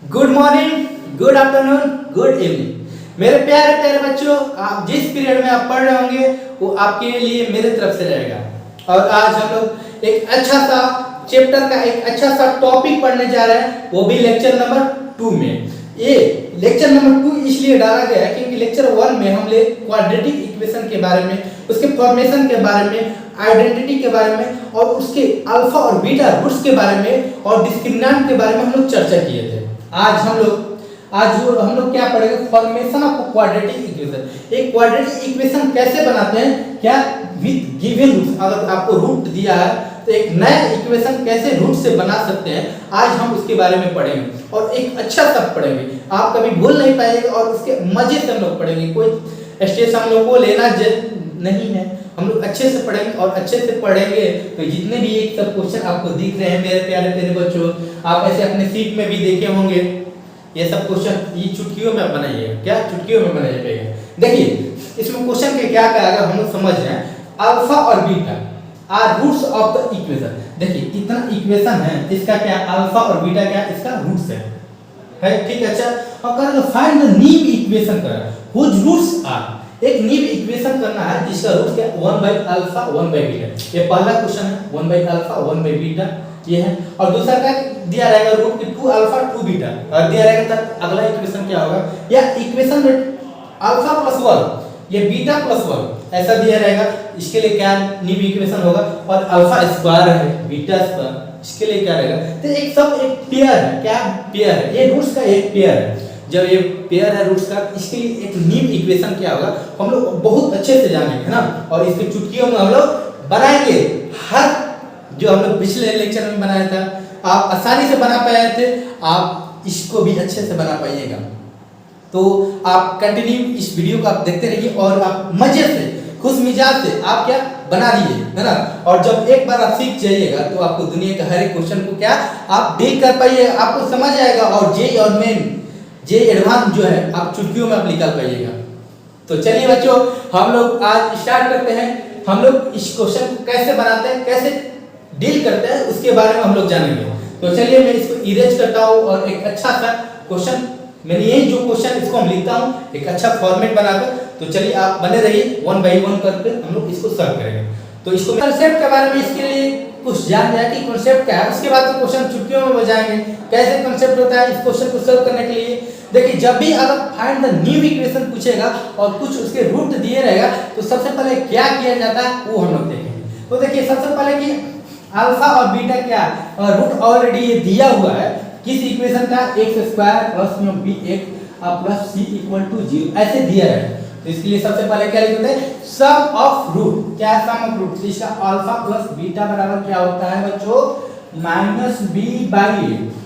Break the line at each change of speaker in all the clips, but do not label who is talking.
Good morning, good afternoon, good evening. मेरे प्यारे प्यारे बच्चों, आप जिस पीरियड में आप पढ़ रहे होंगे वो आपके लिए मेरे तरफ से रहेगा। और आज हम लोग एक अच्छा सा चैप्टर का एक अच्छा सा टॉपिक पढ़ने जा रहे हैं, वो भी लेक्चर नंबर 2 में। ये लेक्चर नंबर 2 इसलिए डाला गया है क्योंकि लेक्चर 1 में हमने क्वाड्रेटिक इक्वेशन के बारे में, उसके फॉर्मेशन के बारे में, आइडेंटिटी के बारे में और उसके अल्फा और बीटा रूट्स के बारे में और डिस्क्रिमिनेंट के बारे में हम लोग चर्चा किए थे। आज हम लोग क्या पढ़ेंगे? Formation of quadratic equation. एक क्वाड्रेटिक इक्वेशन कैसे बनाते हैं, क्या विद गिवन रूट्स। अगर आपको रूट दिया है तो एक नया इक्वेशन कैसे रूट से बना सकते हैं, आज हम उसके बारे में पढ़ेंगे और एक अच्छा सा पढ़ेंगे। आप कभी भूल नहीं पाएंगे और उसके मजे से हम लोग पढ़ेंगे। कोई स्ट्रेस हम लोग को लेना नहीं है, हम लोग अच्छे से पढ़ेंगे और अच्छे से पढ़ेंगे तो जितने भी एक सब क्वेश्चन आपको दिख रहे हैं मेरे प्यारे प्यारे बच्चों, आप ऐसे अपने सीट में भी देखे होंगे। ये सब क्वेश्चन ये चुटकियों में बनाइए, क्या चुटकियों में बनाइएगा। देखिए इसमें क्वेश्चन के क्या क्या अगर हम लोग समझ रहे हैं, अल्फा और beta are roots of the equation. देखिए इतना इक्वेशन है, इसका क्या अल्फा और बीटा क्या इसका रूट्स है ठीक है। अच्छा अगर फाइंड द नीव इक्वेशन कर व्हिच रूट्स आर, एक नीव इक्वेशन करना है जिसका रूट क्या 1/अल्फा 1/बीटा। ये पहला क्वेश्चन है 1/अल्फा 1/बीटा ये है। और दूसरा का दिया रहेगा रूट की 2अल्फा 2बीटा और दिया रहेगा तब अगला इक्वेशन क्या होगा, या इक्वेशन में अल्फा प्लस 1 ये बीटा प्लस 1 ऐसा दिया रहेगा। इसके लिए क्या नीव इक्वेशन होगा, और अल्फा स्क्वायर है बीटा स्क्वायर, इसके लिए क्या रहेगा। तो एक सब एक पेयर है, क्या पेयर है, ये रूट्स का एक पेयर है। जब ये पेयर है रूट्स का, इसके लिए एक नीव इक्वेशन क्या होगा हम लोग बहुत अच्छे से जानेंगे, है ना। और इसके चुटकियों में हम लोग बनाएंगे, हर जो हम लोग पिछले लेक्चर में बनाया था आप आसानी से बना पाए थे, आप इसको भी अच्छे से बना पाइएगा। तो आप कंटिन्यू इस वीडियो को आप देखते रहिए और आप मजे से खुश मिजाज से आप क्या बना दिए, है ना। और जब एक बार आप सीख जाइएगा तो आपको दुनिया के हर एक क्वेश्चन को क्या आप डील कर पाइएगा, आपको समझ आएगा। और जे और मेन जे एडवांस जो है आप चुटकियों में आप निकाल पाइएगा। तो चलिए बच्चों हम लोग आज स्टार्ट करते हैं। हम लोग इस क्वेश्चन को कैसे बनाते हैं, कैसे डील करते हैं, उसके बारे में हम लोग जानेंगे। तो चलिए मैं इसको इरेज करता हूँ और एक अच्छा सा क्वेश्चन, मैंने यही जो क्वेश्चन इसको हम लिखता हूँ एक अच्छा फॉर्मेट बनाकर। तो चलिए आप बने रहिए, 1 बाई 1 करके हम लोग इसको सॉल्व करेंगे। तो इसको कंसेप्ट के बारे में इसके लिए कुछ जान जाए कि कंसेप्ट क्या है, उसके बाद तो क्वेश्चन चुटकियों में बजाएंगे कैसे कंसेप्ट होता है इस क्वेश्चन को सॉल्व करने के लिए। देखिए जब भी अगर फाइंड द न्यू इक्वेशन पूछेगा और कुछ उसके रूट दिए रहेगा तो सबसे पहले क्या किया जाता है वो हम लोग देखेंगे। तो देखिए सबसे पहले कि अल्फा और बीटा क्या और रूट ऑलरेडी ये दिया हुआ है किस इक्वेशन का, x² plus bx plus c equal to 0 ऐसे दिया है। तो इसके लिए सबसे पहले क्या लिखते हैं, सम ऑफ रूट। क्या सम ऑफ रूट, इसका अल्फा प्लस बीटा बराबर क्या होता है बच्चों, -b/a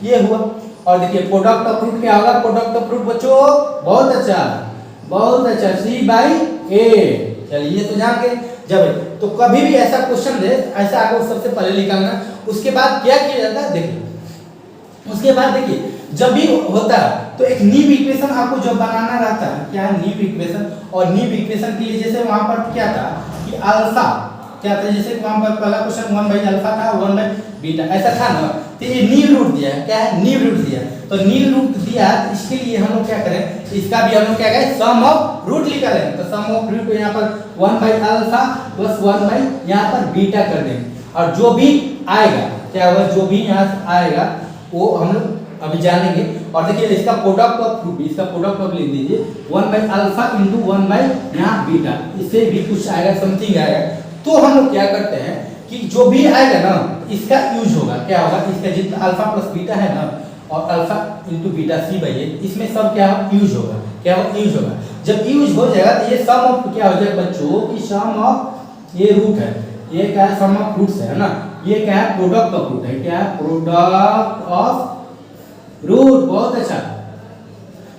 ये हुआ। और देखिए प्रोडक्ट ऑफ रूट क्या होगा, प्रोडक्ट ऑफ रूट बच्चों बहुत अच्छा c/a। चलिए ये तो जान के जब तो कभी भी ऐसा क्वेश्चन दे ऐसा आपको सबसे पहले निकालना। उसके बाद क्या किया जाता है, देखिए उसके बाद देखिए जब भी होता है तो एक नीव इक्वेशन आपको जब बनाना रहता है, क्या है नीव इक्वेशन। और नीव इक्वेशन के लिए जैसे वहां पर क्या था कि अल्फा क्या था, जैसे वहां पर पहला क्वेश्चन 1/अल्फा था 1/बीटा ऐसा था ना। तो ये नीव रूट दिया है, क्या है नीव रूट दिया। तो नीव रूट दिया तो इसके लिए हम लोग क्या करें, इसका भी हम लोग क्या करें सम ऑफ रूट लिखा लेंगे। तो सम ऑफ रूट को यहाँ पर 1/अल्फा प्लस 1/ यहाँ पर बीटा कर देंगे। और जो भी आएगा क्या होगा, जो भी यहाँ से आएगा वो हम लोग अभी जानेंगे। और देखिए इसका प्रोडक्ट ऑफ रूट, इसका प्रोडक्ट ऑफ लिख दीजिए 1/अल्फा इंटू 1/ यहाँ बीटा, इससे भी कुछ आएगा समथिंग आएगा। तो हम लोग क्या करते हैं कि जो भी आएगा ना इसका यूज होगा, क्या होगा इसका जितना अल्फा प्लस बीटा है ना और अल्फा इंटू बीटा c/a इसमें सब क्या यूज होगा, क्या यूज होगा। जब यूज हो जाएगा तो ये सम ऑफ क्या हो जाएगा बच्चों की सम ऑफ ये रूट है, ये क्या है सम ऑफ रूट्स है ना, ये क्या है प्रोडक्ट ऑफ रूट है, क्या है प्रोडक्ट ऑफ रूट। बहुत अच्छा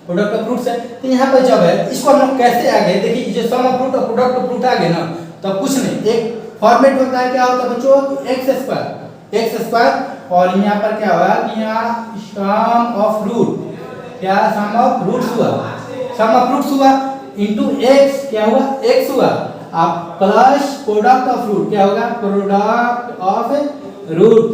प्रोडक्ट ऑफ रूट्स है। तो यहाँ पर जब है इसको हम लोग कैसे आ गए, देखिए जो सम ऑफ रूट और प्रोडक्ट ऑफ रूट आ गए ना तो कुछ नहीं एक फॉर्मेट होता है, क्या होता है बच्चों x² और यहाँ पर क्या हुआ कि यहाँ सम ऑफ रूट, क्या सम ऑफ रूट्स हुआ, सम ऑफ रूट्स हुआ इनटू x क्या हुआ x हुआ, आप प्लस प्रोडक्ट ऑफ रूट क्या होगा product of root,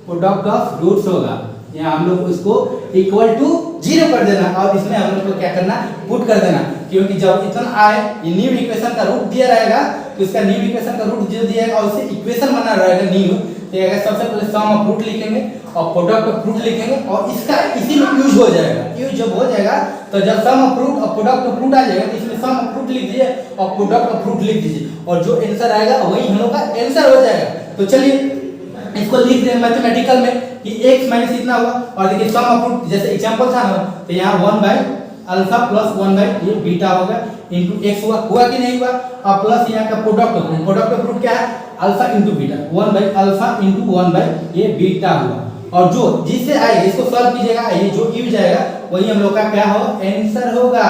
product of roots होगा। यहाँ हम लोग को इसको इक्वल टू 0 कर देना और इसमें हम लोग को क्या करना, पुट कर देना, क्योंकि जब इतना आए ये न्यू इक्वेशन का रूट दिया रहेगा तो इसका न्यू इक्वेशन का रूट जो दिया है और उसे इक्वेशन बना रहेगा न्यू, तो अगर सबसे पहले सम ऑफ रूट लिखेंगे और प्रोडक्ट ऑफ रूट लिखेंगे और इसका इसी में यूज हो जाएगा। यूज जब हो जाएगा तो जब सम ऑफ रूट और प्रोडक्ट ऑफ रूट आ जाएगा तो इसमें सम ऑफ रूट लिख दीजिए और प्रोडक्ट ऑफ रूट लिख दीजिए और जो आंसर आएगा वही हम लोग का आंसर हो जाएगा। तो चलिए इसको लिख दें मैथमेटिकल में कि x माइनस इतना हुआ और देखिए सम ऑफ रूट जैसे एग्जांपल था ना, तो यहाँ 1 बाय अल्फा प्लस 1 बाय ये बीटा होगा इनटू x हुआ कि नहीं हुआ, और प्लस यहाँ का प्रोडक्ट ऑफ रूट क्या है, alpha into beta, 1 by alpha into 1 by ये बीटा हुआ। और जो जिससे आए इसको सॉल्व कीजिएगा, ये जो यूज जाएगा वही हम लोग का क्या हो, आंसर होगा,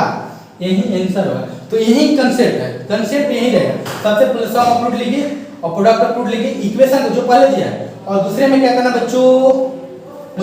यही आंसर होगा। तो यही कंसेप्ट है, कंसेप्ट यही रहेगा। सबसे पहले सम ऑफ रूट लिखिए और प्रोडक्ट ऑफ रूट लिखिए, इक्वेशन जो पहले दिया है, और दूसरे में क्या करना बच्चों,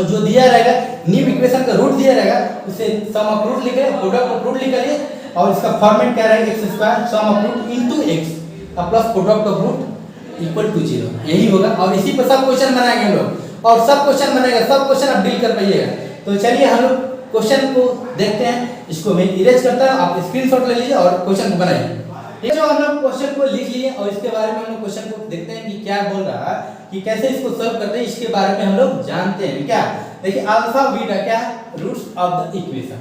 जो दिया रहेगा न्यू इक्वेशन का रूट दिया रहेगा उसे सम ऑफ रूट लिख रहे, प्रोडक्ट ऑफ रूट लिख लिए और इसका फॉर्मेट क्या रहेगा x square sum of root into x और plus product of root equal to 0, यही होगा। और इसी पर सब क्वेश्चन बनाएंगे हम लोग और सब क्वेश्चन बनेगा, सब क्वेश्चन आप डील कर पाइएगा। तो चलिए हम लोग क्वेश्चन को देखते हैं, इसको मैं इरेज करता हूं, आप स्क्रीनशॉट ले लीजिए और क्वेश्चन को बनाइए। ये जो हम लोग क्वेश्चन को लिख लिए और इसके बारे में हम लोग क्वेश्चन को देखते हैं कि क्या बोल रहा है, कि कैसे इसको सॉल्व करते हैं, इसके बारे में हम लोग जानते हैं। क्या देखिए अल्फा बीटा क्या रूट्स ऑफ द इक्वेशन,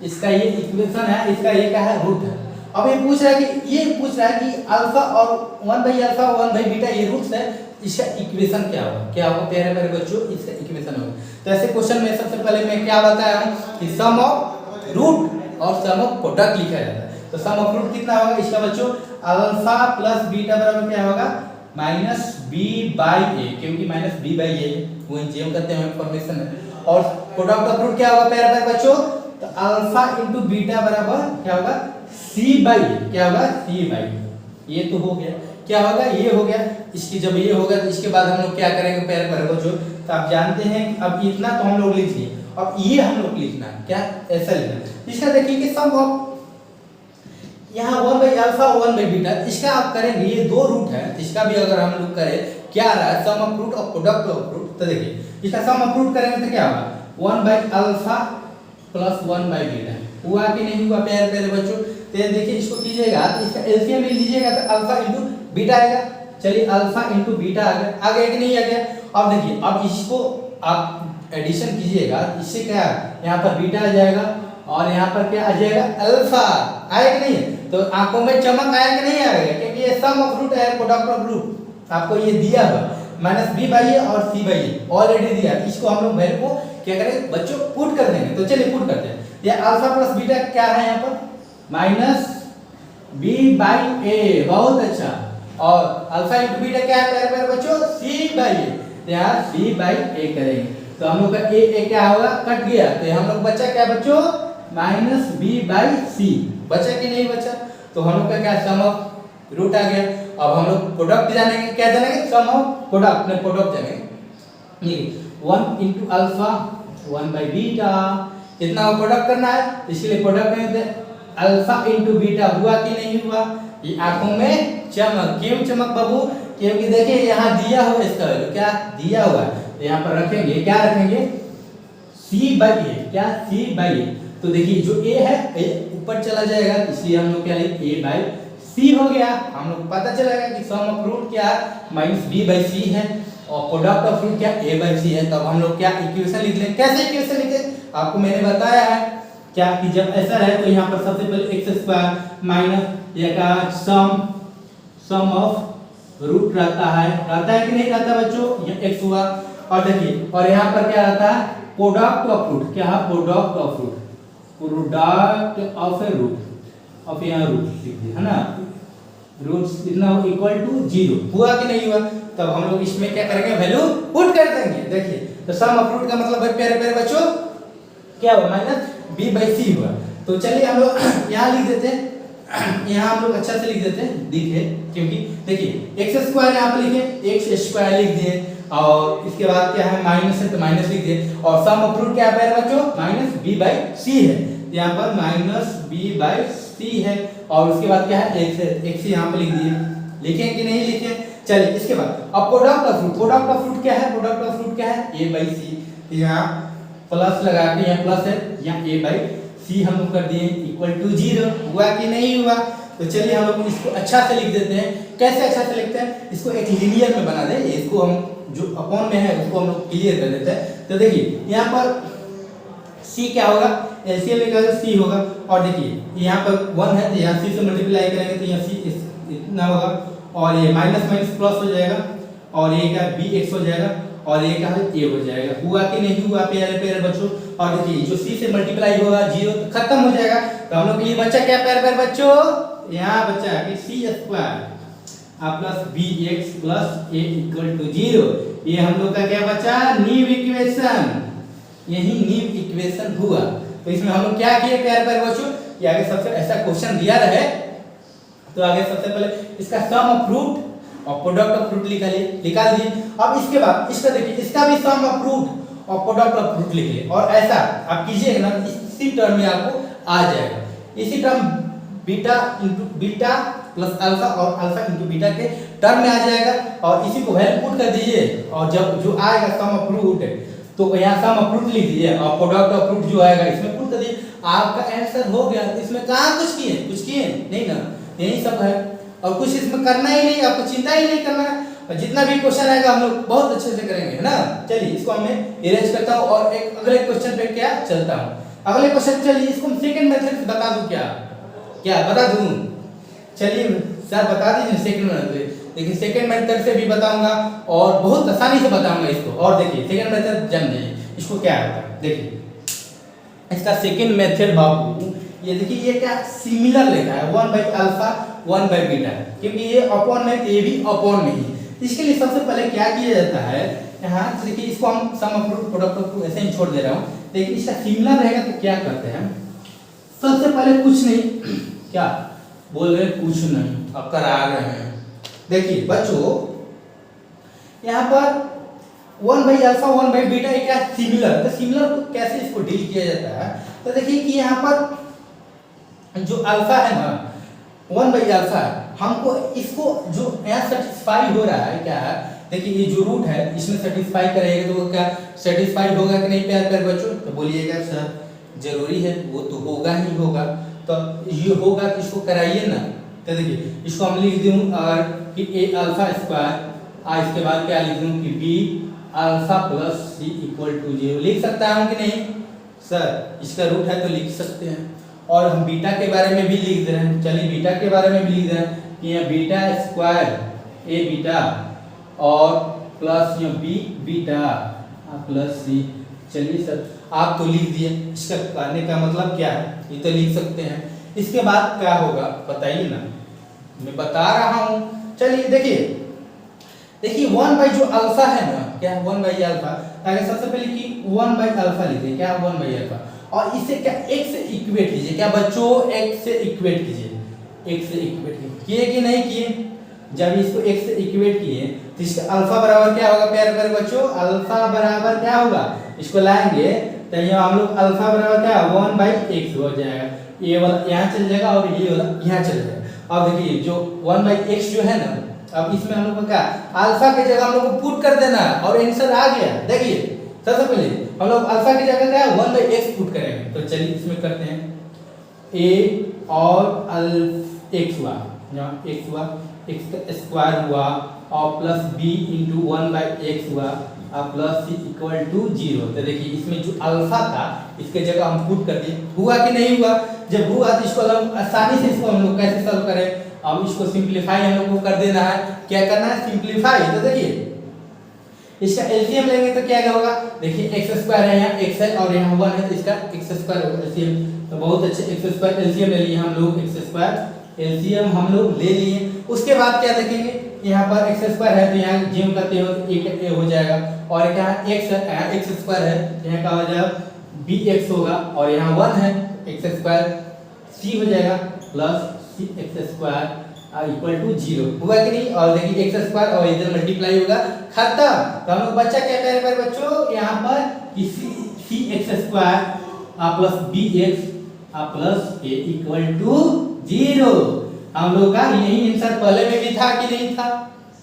इसका ये इक्वेशन है, इसका ये क्या है रूट है। अब ये पूछ रहा है कि अल्फा और 1 बाई अल्फा 1 बाई बीटा ये रूट्स है, इसका इक्वेशन क्या होगा, क्या होगा प्यारे प्यारे बच्चों, इसका इक्वेशन होगा। तो ऐसे क्वेश्चन में सबसे पहले मैं क्या बताया हूं कि सम ऑफ रूट और सम ऑफ प्रोडक्ट लिखा जाता है। तो सम ऑफ रूट कितना होगा इसका बच्चों, अल्फा प्लस बीटा बराबर क्या होगा, माइनस बी बाई ए, क्योंकि माइनस बी बाई ए वो जेम करते हैं इंफॉर्मेशन में। और प्रोडक्ट ऑफ रूट क्या होगा प्यारे प्यारे बच्चों, तो अल्फा इनटू बीटा बराबर क्या होगा, सी बाई ए, क्या होगा सी बाई ए। ये तो हो गया, क्या होगा ये हो गया। इसकी जब ये होगा तो इसके बाद हम लोग क्या करेंगे प्यारे प्यारे बच्चों, तो आप जानते हैं अब इतना तो हम लोग लिख लिए, अब ये हम लोग लिखना है क्या, ऐसा लिखना। इसका देखिए कि सम ऑफ यहाँ 1 बाई अल्फा 1 बाई बीटा, इसका आप करेंगे ये दो रूट है, इसका भी अगर हम लोग करें क्या आ रहा है सम ऑफ रूट और प्रोडक्ट ऑफ रूट, तो देखिए इसका सम ऑफ रूट करेंगे तो क्या होगा 1 by alpha plus 1 by beta, हुआ कि नहीं हुआ प्यारे प्यारे बच्चों। तो देखिए इसको कीजिएगा तो इसका एलसीएम ले लीजिएगा तो अल्फा इनटू बीटा आएगा। चलिए अल्फा इनटू बीटा आ गया कि नहीं आ गया। अब देखिए अब इसको आप एडिशन कीजिएगा, इससे क्या यहाँ पर बीटा आ जाएगा और यहाँ पर क्या आ जाएगा अल्फा, आएगा कि नहीं। तो आंखों में चमक आएगा कि नहीं आएगा, क्योंकि ये सम ऑफ रूट है, प्रोडक्ट ऑफ रूट आपको ये दिया हुआ माइनस बी बाई ए और सी बाई ए ऑलरेडी दिया। इसको हम लोग वैल्यू को क्या करेंगे बच्चों पुट कर देंगे। तो चलिए पुट करते हैं, ये अल्फा प्लस बीटा क्या है यहाँ पर माइनस बी बाई ए, बहुत अच्छा। और अल्फा इनटू बीटा क्या है प्यारे प्यारे बच्चों, सी बाई ए, तो यहाँ सी बाई ए करेंगे तो हम लोग का ए क्या होगा कट गया, तो हम लोग बचा क्या बच्चों माइनस बी बाई सी, बचा कि नहीं बचा। तो हम लोग का क्या सम ऑफ रूट आ गया। अब हम लोग प्रोडक्ट जानेंगे, क्या जानेंगे सम ऑफ प्रोडक्ट में प्रोडक्ट जानेंगे। 1 इनटू अल्फा 1 बाई बीटा, इतना प्रोडक्ट करना है, इसलिए प्रोडक्ट में अल्फा इनटू बीटा हुआ कि नहीं हुआ। ये आंखों में चमक, क्यों चमक बाबू, क्योंकि देखिए यहाँ दिया हुआ इसका वैल्यू क्या दिया हुआ है, तो यहाँ पर रखेंगे क्या रखेंगे सी बाई ए, क्या सी बाई ए। तो देखिए जो ए है ए ऊपर चला जाएगा, इसलिए हम लोग क्या लिखेंगे ए बाई सी हो गया। हम लोग को पता चलेगा कि सम ऑफ रूट क्या माइनस बी बाई सी है और प्रोडक्ट ऑफ रूट क्या ए बाई सी है। तब हम लोग क्या इक्वेशन लिख लें, कैसे इक्वेशन लिखे आपको मैंने बताया है क्या कि जब ऐसा रहे तो यहाँ पर सबसे पहले एक्स स्क्वायर माइनस ये का सम ऑफ रूट रहता है कि नहीं रहता बच्चों, ये एक्स हुआ। और देखिए और यहाँ पर क्या रहता है प्रोडक्ट ऑफ रूट, क्या है product of root, product of a root, अब यहाँ रूट लिख दिया है ना, रूट इतना इक्वल टू 0 हुआ कि नहीं हुआ। तब हम लोग इसमें क्या करेंगे वैल्यू पुट कर देंगे। देखिए तो सम ऑफ रूट का मतलब है प्यारे प्यारे बच्चों क्या हुआ माइनस बी बाई सी हुआ। तो चलिए हम लोग यहाँ लिख देते हैं, यहाँ हम लोग अच्छा से लिख देते हैं, दिखे क्योंकि देखिए एक्स स्क्वायर यहाँ पे लिखे एक्स स्क्वायर लिख दिए और इसके बाद क्या है माइनस है तो माइनस लिख दिए और सम ऑफ रूट क्या है बच्चों माइनस बी बाई सी है, यहाँ पर माइनस बी बाई सी है और उसके बाद क्या है एक्स है, एक्स यहाँ पे लिख दिए, लिखे कि नहीं लिखे। चलिए इसके बाद अब प्रोडक्ट ऑफ रूट क्या है, प्रोडक्ट ऑफ रूट क्या है ए बाई सी, यहाँ प्लस लगा के, यहाँ प्लस है, यहाँ a बाई सी हम लोग कर दिए इक्वल टू 0। हुआ कि नहीं हुआ? तो चलिए हम लोग इसको अच्छा से लिख देते हैं। कैसे अच्छा से लिखते हैं? इसको एक लीनियर में बना दें, इसको हम जो अपॉन में है उसको हम लोग क्लियर कर देते हैं। तो देखिए यहाँ पर c क्या होगा, एलसीएम निकालो c होगा, और देखिए यहाँ पर 1 है तो यहाँ c से मल्टीप्लाई करेंगे तो यहाँ c इतना होगा, और ये माइनस माइनस प्लस हो जाएगा, और ये क्या bx हो जाएगा, और ये क्या है a हो जाएगा। हुआ कि नहीं हुआ प्यारे प्यारे बच्चों? और देखिए जो c से मल्टीप्लाई होगा 0 तो खत्म हो जाएगा। तो हम लोग के लिए बच्चा क्या प्यारे प्यारे बच्चों? यहाँ बच्चा है कि c square plus bx plus a equal to 0। ये हम लोग का क्या बच्चा? न्यू इक्वेशन, यही न्यू इक्वेशन हुआ। तो इसमें हम लोग क्या किए प्यारे प्यारे बच्चों? ये आगे सबसे ऐसा क्वेश्चन दिया रहे तो आगे सबसे पहले इसका सम ऑफ रूट और प्रोडक्ट ऑफ फ्रूट निकाल दिए। अब इसके बाद इसका देखिए, इसका भी सम ऑफ रूट और प्रोडक्ट ऑफ फ्रूट लिखिए, और ऐसा आप कीजिएगा ना, इसी टर्म में आपको आ जाएगा। इसी term beta into beta plus alpha और अल्फा इंटू बीटा के टर्म में आ जाएगा, और इसी को वैल्यू पुट कर दीजिए, और जब जो आएगा सम ऑफ रूट तो यहाँ सम ऑफ रूट लिख दीजिए, और प्रोडक्ट ऑफ फ्रूट जो आएगा इसमें पुट कर दीजिए। आपका आंसर हो गया। तो इसमें कहाँ कुछ किए नहीं ना, यही सब है, और कुछ इसमें करना ही नहीं, आपको चिंता ही नहीं करना है। और जितना भी क्वेश्चन आएगा हम लोग बहुत अच्छे से करेंगे, है ना। चलिए इसको मैं इरेज करता हूँ और एक अगले क्वेश्चन पे क्या चलता हूँ। अगले क्वेश्चन चलिए इसको हम सेकंड मेथड से बता दूं, क्या बता दूं? चलिए सर बता दीजिए सेकंड मेथड। देखिए सेकंड मेथड से भी बताऊंगा और बहुत आसानी से बताऊंगा इसको। और देखिए सेकंड मेथड जान जाइए इसको क्या होता है। देखिए इसका सेकंड मेथड बाबू, ये देखिए ये क्या सिमिलर लिखा है, 1 बाई अल्फा 1 बाई बीटा, क्योंकि ये अपॉन में ये भी अपॉन में ही। इसके लिए सबसे पहले क्या किया जाता है, यहाँ देखिए इसको हम सम ऑफ रूट प्रोडक्ट ऑफ ऐसे ही छोड़ दे रहा हूँ। देखिए इसका सिमिलर रहेगा तो क्या करते हैं, सबसे पहले कुछ नहीं, क्या बोल रहे कुछ नहीं, अब करा रहे हैं। देखिए बच्चों यहाँ पर 1 बाई अल्फा 1 बाई बीटा क्या सिमिलर, तो सिमिलर को कैसे इसको डील किया जाता है। तो देखिए कि यहाँ पर जो अल्फा है ना 1 बाई अल्फा, हमको इसको जो यहाँ सेटिस्फाई हो रहा है क्या है, देखिए ये जो रूट है इसमें सेटिस्फाई करेगा तो क्या सेटिस्फाइड होगा कि नहीं प्यार प्यार बच्चों? तो बोलिएगा सर जरूरी है, वो तो होगा ही होगा। तो ये होगा तो इसको कराइए ना। तो देखिए इसको हम लिख दूं और कि a अल्फा स्क्वायर, इसके बाद क्या लिख दूं कि b alpha plus c equal to 0। लिख सकता हूं कि नहीं सर? इसका रूट है तो लिख सकते हैं। और हम बीटा के बारे में भी लिख दे रहे हैं, चलिए बीटा के बारे में भी लिख दे रहे हैं कि यहाँ बीटा स्क्वायर a बीटा और प्लस यहाँ b बीटा प्लस c। चलिए सर आप तो लिख दिए, इसका कहने का मतलब क्या है, ये तो लिख सकते हैं। इसके बाद क्या होगा बताइए ना, मैं बता रहा हूं। चलिए देखिए 1 बाई जो अल्फा है ना, क्या 1 बाई अल्फा, आगे सबसे पहले कि 1 बाई अल्फा लिखिए, क्या 1 बाई अल्फा, और इसे क्या x से इक्वेट कीजिए। क्या बच्चों? x से इक्वेट कीजिए, x से इक्वेट किए कि नहीं किए? जब इसको x से इक्वेट किए तो इसका अल्फा बराबर क्या होगा प्यारे प्यारे बच्चों? अल्फा बराबर क्या होगा, इसको लाएंगे तो यहाँ हम लोग अल्फा बराबर क्या 1 बाई x हो जाएगा। ये वाला यहाँ चल जाएगा और ये वाला यहाँ चल जाएगा। अब देखिए जो 1 बाई x जो है ना, अब इसमें हम लोग को क्या अल्फा की जगह हम लोग को पुट कर देना और आंसर आ गया। देखिए सबसे पहले हम लोग अल्फा की जगह क्या 1 बाई x पुट करेंगे। तो चलिए इसमें करते हैं a और x हुआ, यहाँ x हुआ, x का स्क्वायर हुआ और plus b into 1 by x हुआ और प्लस c इक्वल टू 0। तो देखिए इसमें जो अल्फा था इसके जगह हम पुट कर दिए। हुआ कि नहीं हुआ? जब हुआ तो इसको हम आसानी से इसको हम लोग कैसे सॉल्व करें, अब इसको सिंपलीफाई हम लोग को कर देना है। क्या करना है? सिंपलीफाई। तो देखिए इसका एलसीएम लेंगे तो क्या होगा, देखिए एक्स स्क्वायर है, यहाँ x है और यहाँ 1 है तो इसका एक्स स्क्वायर होगा एलसीएम। तो बहुत अच्छे एक्स स्क्वायर एलसीएम ले लिए हम लोग, एक्स स्क्वायर एलसीएम हम लोग ले लिए। उसके बाद क्या देखेंगे, यहाँ पर एक्स स्क्वायर है तो यहाँ जिम करते हो तो एक हो जाएगा, और यहाँ एक्स है, यहाँ एक्स स्क्वायर है यहाँ का हो जाएगा bx होगा, और यहाँ 1 है एक्स स्क्वायर c हो जाएगा plus c x square equal to 0। हुआ कि नहीं? और देखिए एक्स स्क्वायर और इधर मल्टीप्लाई होगा, खत्म। तो हम लोग बच्चा क्या करें पर बच्चों, यहाँ पर कि c x square plus bx plus a equal to 0। हम लोग का यही आंसर पहले में भी था कि नहीं था?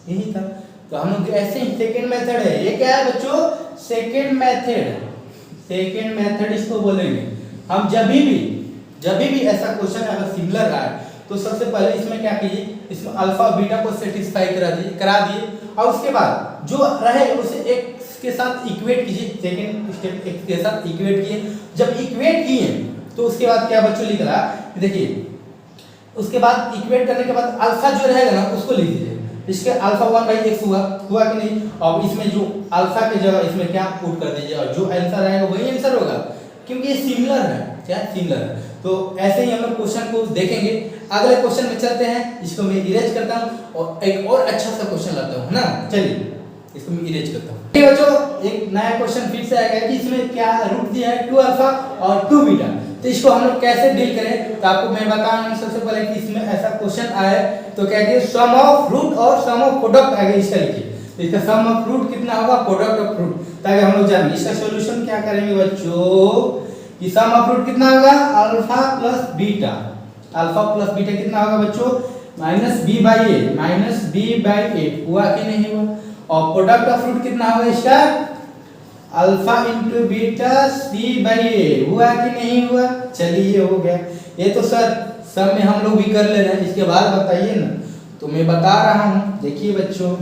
यही था। तो हम लोग ऐसे ही सेकंड मेथड है, ये क्या है बच्चों? Second method. सेकेंड मेथड इसको बोलेंगे। हम जब भी ऐसा क्वेश्चन अगर सिमिलर रहा है तो सबसे पहले इसमें क्या कीजिए, इसमें अल्फा और बीटा को सेटिस्फाई करा दिए और उसके बाद जो रहे उसे एक्स के साथ इक्वेट कीजिए। सेकंड स्टेप एक्स के साथ इक्वेट किए, जब इक्वेट किए तो उसके बाद क्या बच्चों लिख रहा, देखिए उसके बाद इक्वेट करने के बाद अल्फा जो रहेगा ना उसको लिख दीजिए। इसके अल्फा 1/x हुआ कि नहीं, और इसमें जो अल्फा की जगह इसमें क्या पुट कर दीजिए और जो आंसर आएगा वही आंसर होगा, क्योंकि ये सिमिलर है। क्या सिमिलर है, तो ऐसे ही हम लोग क्वेश्चन को देखेंगे। अगले क्वेश्चन में चलते हैं, इसको मैं इरेज करता हूँ और एक और अच्छा सा क्वेश्चन लाता हूँ ना। चलिए इसको मैं इरेज करता हूँ। ठीक है बच्चों, एक नया क्वेश्चन फिर से आएगा कि इसमें क्या रूट दिया है 2 अल्फा और 2 बीटा, तो इसको हम लोग कैसे डील करें। तो आपको मैं बता रहा हूँ सबसे पहले कि इसमें ऐसा क्वेश्चन आए तो क्या करिए, सम ऑफ रूट और सम ऑफ प्रोडक्ट आगे इसका लिखिए। तो इसका सम ऑफ रूट कितना होगा, प्रोडक्ट ऑफ रूट, ताकि हम लोग जाने इसका सॉल्यूशन क्या करेंगे बच्चों कि सम ऑफ रूट कितना होगा, alpha plus beta. Alpha plus beta कितना होगा बच्चों, -b/a हुआ कि नहीं हुआ। और प्रोडक्ट ऑफ रूट कितना होगा इसका, अल्फा इंटू बीटा c/a हुआ कि नहीं हुआ। चलिए ये हो गया। ये तो सर सब में हम लोग भी कर ले रहे हैं, इसके बाद बताइए ना। तो मैं बता रहा हूँ, देखिए बच्चों,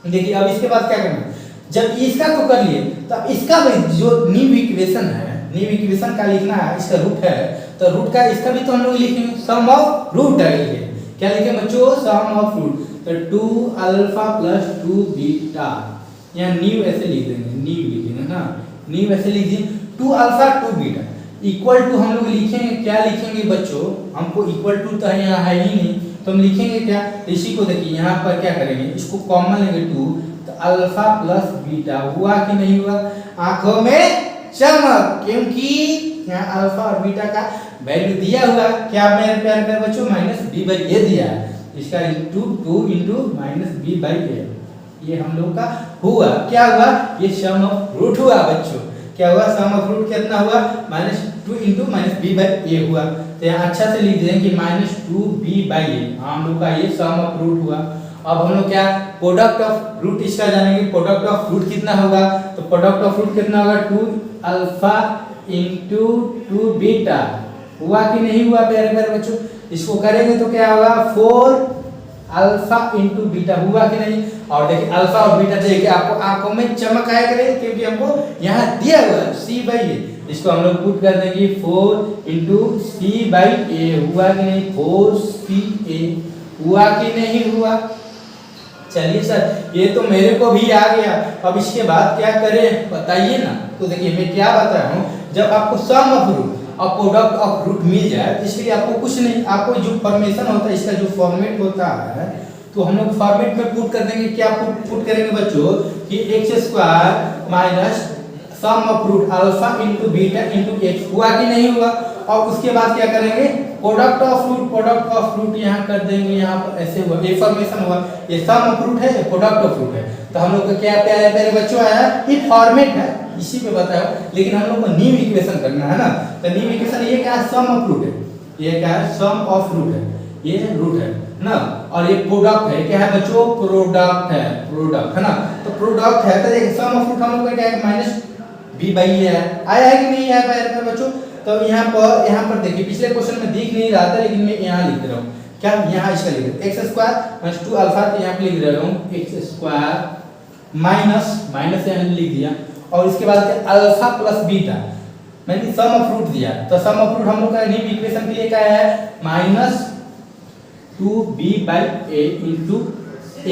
देखिए अब इसके बाद क्या करना है, जब इसका तो कर लिए तो अब इसका जो न्यू इक्वेशन है, न्यू इक्वेशन का लिखना है, इसका रूट है तो रूट का इसका भी तो हम लोग लिखेंगे, सम ऑफ रूट है। क्या लिखे बच्चों, सम ऑफ रूट। तो 2 अल्फा प्लस 2 बीटा, यहाँ न्यू ऐसे लिख देंगे, न्यू लिखेंगे ना, न्यू ऐसे लिख दिए 2 अल्फा 2 बीटा इक्वल टू हम लोग लिखेंगे, क्या लिखेंगे बच्चों, हमको इक्वल टू तो यहाँ है ही नहीं, तो हम लिखेंगे क्या, इसी को देखिए यहाँ पर क्या करेंगे, इसको कॉमन लेंगे 2, तो अल्फा प्लस बीटा हुआ कि नहीं हुआ, आंखों में चमक, क्योंकि यहाँ अल्फा और बीटा का वैल्यू दिया हुआ, क्या मेरे प्यारे बच्चों, -b/a दिया है, इसका इंटू 2 इंटू -b/a, ये हम लोग का हुआ। क्या हुआ, ये सम ऑफ रूट हुआ बच्चों। क्या हुआ, सम ऑफ रूट कितना हुआ, -2 इंटू -b/a हुआ। तो यहाँ अच्छा से लिख देंगे कि -2b/a हम लोग का ये सम ऑफ रूट हुआ। अब हम लोग क्या, प्रोडक्ट ऑफ रूट इसका जानेंगे, प्रोडक्ट ऑफ रूट कितना होगा, तो प्रोडक्ट ऑफ रूट कितना होगा, 2 अल्फा इंटू 2 बीटा हुआ कि नहीं हुआ प्यारे बच्चों। इसको करेंगे तो क्या होगा, 4 अल्फा इंटू बीटा हुआ कि नहीं। और देखिए अल्फा और बीटा देखिए आपको आंखों में चमक आया करेंगे, क्योंकि हमको यहाँ दिया हुआ है c/a, इसको हम लोग पुट कर देंगे 4 इंटू c/a हुआ कि नहीं, 4ca हुआ कि नहीं हुआ। चलिए सर ये तो मेरे को भी आ गया, अब इसके बाद क्या करें बताइए ना। तो देखिए मैं क्या बता रहा हूँ, जब आपको सम ऑफ रूट और प्रोडक्ट ऑफ रूट मिल जाए तो इसके लिए आपको कुछ नहीं, आपको जो फॉर्मेशन होता है, इसका जो फॉर्मेट होता है, तो हम लोग फॉर्मेट में पुट कर देंगे। क्या पुट करेंगे बच्चों कि x² minus sum of root alpha into beta into x हुआ कि नहीं हुआ। और उसके बाद क्या करेंगे, प्रोडक्ट ऑफ रूट यहाँ कर देंगे, यहाँ पर ऐसे हुआ, ये फॉर्मेशन हुआ, ये सम ऑफ रूट है, ये प्रोडक्ट ऑफ रूट है। तो हम लोग का क्या प्यारे बच्चों आया, ये फॉर्मेट है, इसी पे बताया, लेकिन हम लोग को न्यू इक्वेशन करना है ना। तो न्यू इक्वेशन ये क्या है, सम ऑफ रूट है, ये क्या है, सम ऑफ रूट है, ये रूट है ना, और ये प्रोडक्ट है, क्या है बच्चों, प्रोडक्ट है ना। तो प्रोडक्ट है तो देखिए सम ऑफ रूट हम लोग का क्या है, -b/a है, आया है कि नहीं आया प्यारे बच्चों। तो यहाँ पर देखिए पिछले क्वेश्चन में दिख नहीं रहा था, लेकिन मैं यहाँ लिख रहा हूँ, क्या यहाँ इसका लिख रहा हूँ, x² - 2 अल्फा, तो यहाँ पे लिख रहा हूँ x² माइनस यहाँ लिख दिया, और इसके बाद अल्फा प्लस बीटा मैंने सम ऑफ रूट दिया। तो सम ऑफ रूट हम लोग का न्यू इक्वेशन के लिए क्या है, -2b/a इंटू x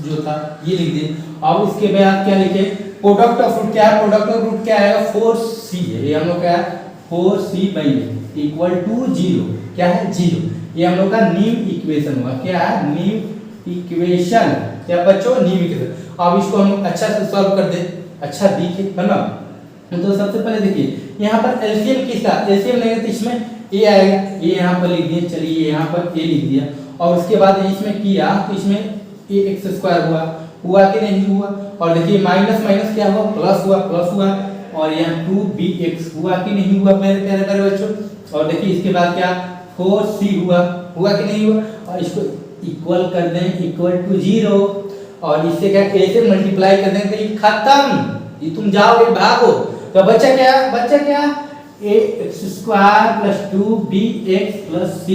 जो था ये लिख दिए। अब उसके बाद क्या लिखे, प्रोडक्ट ऑफ रूट क्या है, प्रोडक्ट ऑफ रूट क्या है, 4c है, ये हम लोग का 4c/a इक्वल टू 0, क्या है 0, ये हम लोग का न्यू इक्वेशन हुआ। क्या है, न्यू इक्वेशन, क्या बच्चों, न्यू इक्वेशन। अब इसको हम अच्छा से सॉल्व कर दे, अच्छा दिखे है ना। तो सबसे पहले देखिए यहाँ पर एलसीएम किसका, एलसीएम लेंगे तो इसमें a आएगा, ये यहाँ पर लिख दिए, चलिए यहाँ पर a लिख दिया। और उसके बाद इसमें किया तो इसमें ax² हुआ कि नहीं हुआ। और देखिए माइनस माइनस क्या हुआ, प्लस हुआ, और यहाँ 2bx हुआ कि नहीं हुआ मेरे प्यारे बच्चों। और देखिए इसके बाद क्या 4c हुआ कि नहीं हुआ। और इसको इक्वल कर दें, इक्वल टू 0, और इससे क्या a से मल्टीप्लाई कर दें तो ये खत्म, ये तुम जाओगे भागो। तो बच्चा क्या ax² plus 2bx plus c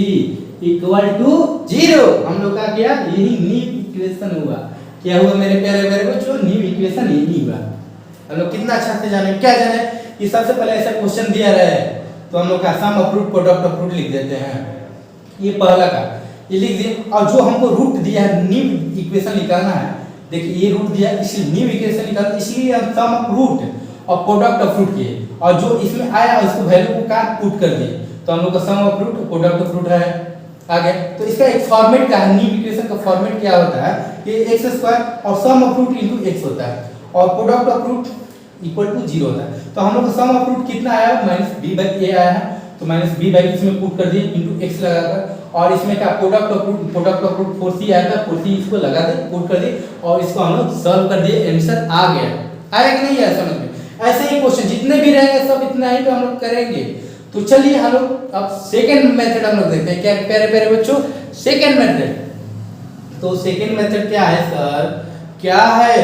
equal to 0। हम लोग का क्या यही न्यू इक्वेशन हुआ। क्या हुआ मेरे प्यारे बच्चों? न्यू इक्वेशन यही हुआ। हम लोग कितना अच्छा से जाने क्या जाने कि सबसे पहले ऐसा क्वेश्चन दिया रहा है तो हम लोग का sum of root product of root लिख देते हैं। ये पहला का ये लिख दिए, और जो हमको रूट दिया है न्यू इक्वेशन निकालना है। देखिए ये रूट दिया इसलिए न्यू इक्वेशन निकालना, इसलिए हम सम ऑफ रूट और प्रोडक्ट ऑफ रूट किए, और जो इसमें आया उसको वैल्यू को का पुट कर दिए। तो हम लोग का सम ऑफ रूट और प्रोडक्ट ऑफ रूट है आ गया। तो इसका एक फॉर्मेट का है, न्यू इक्वेशन का फॉर्मेट क्या होता है कि x² और sum of root into x होता है और product of root equal to 0 होता है। तो हम लोग का सम ऑफ रूट कितना आया -b/a आया है, तो -b बाई इसमें पुट कर दिए इनटू x लगाकर, और इसमें क्या प्रोडक्ट ऑफ रूट 4c आया था, 4c इसको लगा दे पुट कर दिए और इसको हम लोग सॉल्व कर दिए, आंसर आ गया। आया कि नहीं आया समझ में? ऐसे ही क्वेश्चन जितने भी रहेंगे सब इतना ही तो हम लोग करेंगे। तो चलिए हम लोग अब सेकंड मेथड हम लोग देखते हैं। क्या प्यारे बच्चों सेकंड मेथड। तो सेकंड मेथड क्या है सर? क्या है?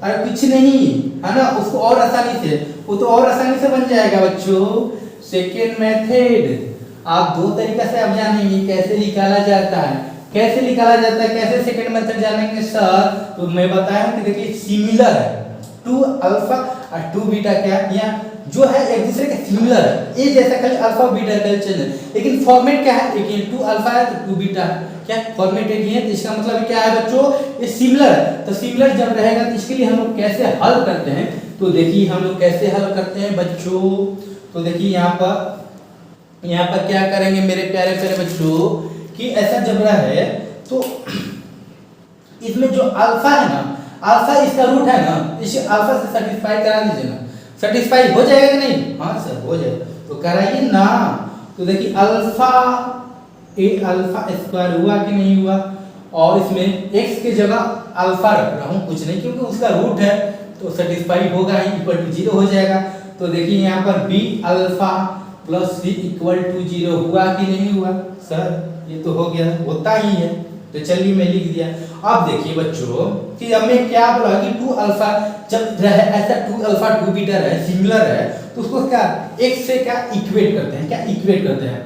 अरे कुछ नहीं है ना, उसको और आसानी से वो तो और आसानी से बन जाएगा बच्चों। सेकंड मेथड आप दो तरीका से अब जानेंगे कैसे निकाला जाता है। कैसे निकाला जाता है, कैसे सेकंड मेथड जानेंगे सर? तो मैं बताया हूं कि देखिए सिमिलर है 2 अल्फा और 2 बीटा क्या या जो है एक दूसरे के सिमिलर है, ये जैसा खाली अल्फा बीटा का चेंज है, लेकिन फॉर्मेट क्या है? एक 2 अल्फा है तो 2 बीटा है, क्या फॉर्मेट एक ही है। तो इसका मतलब क्या है बच्चों? ये सिमिलर है। तो सिमिलर जब रहेगा तो इसके लिए हम लोग कैसे हल करते हैं? तो देखिए हम लोग कैसे हल करते हैं बच्चों। तो देखिए यहाँ पर क्या करेंगे मेरे प्यारे बच्चों कि ऐसा जब रहे तो इसमें जो अल्फा है ना, अल्फा इसका रूट है ना, इसे अल्फा से सेटिस्फाई करा दीजिए ना। सेटिस्फाई हो जाएगा कि नहीं? हाँ सर हो जाएगा, तो कराइए ना। तो देखिए अल्फा स्क्वायर हुआ कि नहीं हुआ, और इसमें x के जगह अल्फा रख रहा हूँ, कुछ नहीं क्योंकि उसका रूट है तो सेटिस्फाई होगा ही, इक्वल टू 0 हो जाएगा। तो देखिए यहाँ पर b alpha plus c equal to 0 हुआ कि नहीं हुआ? सर ये तो हो गया, होता ही है। तो चलिए मैं लिख दिया। अब देखिए बच्चों कि हमें क्या बोला कि 2 अल्फा जब रहे ऐसा 2 अल्फा 2 बीटा रहे सिमिलर है तो उसको क्या x से क्या इक्वेट करते हैं, क्या इक्वेट करते हैं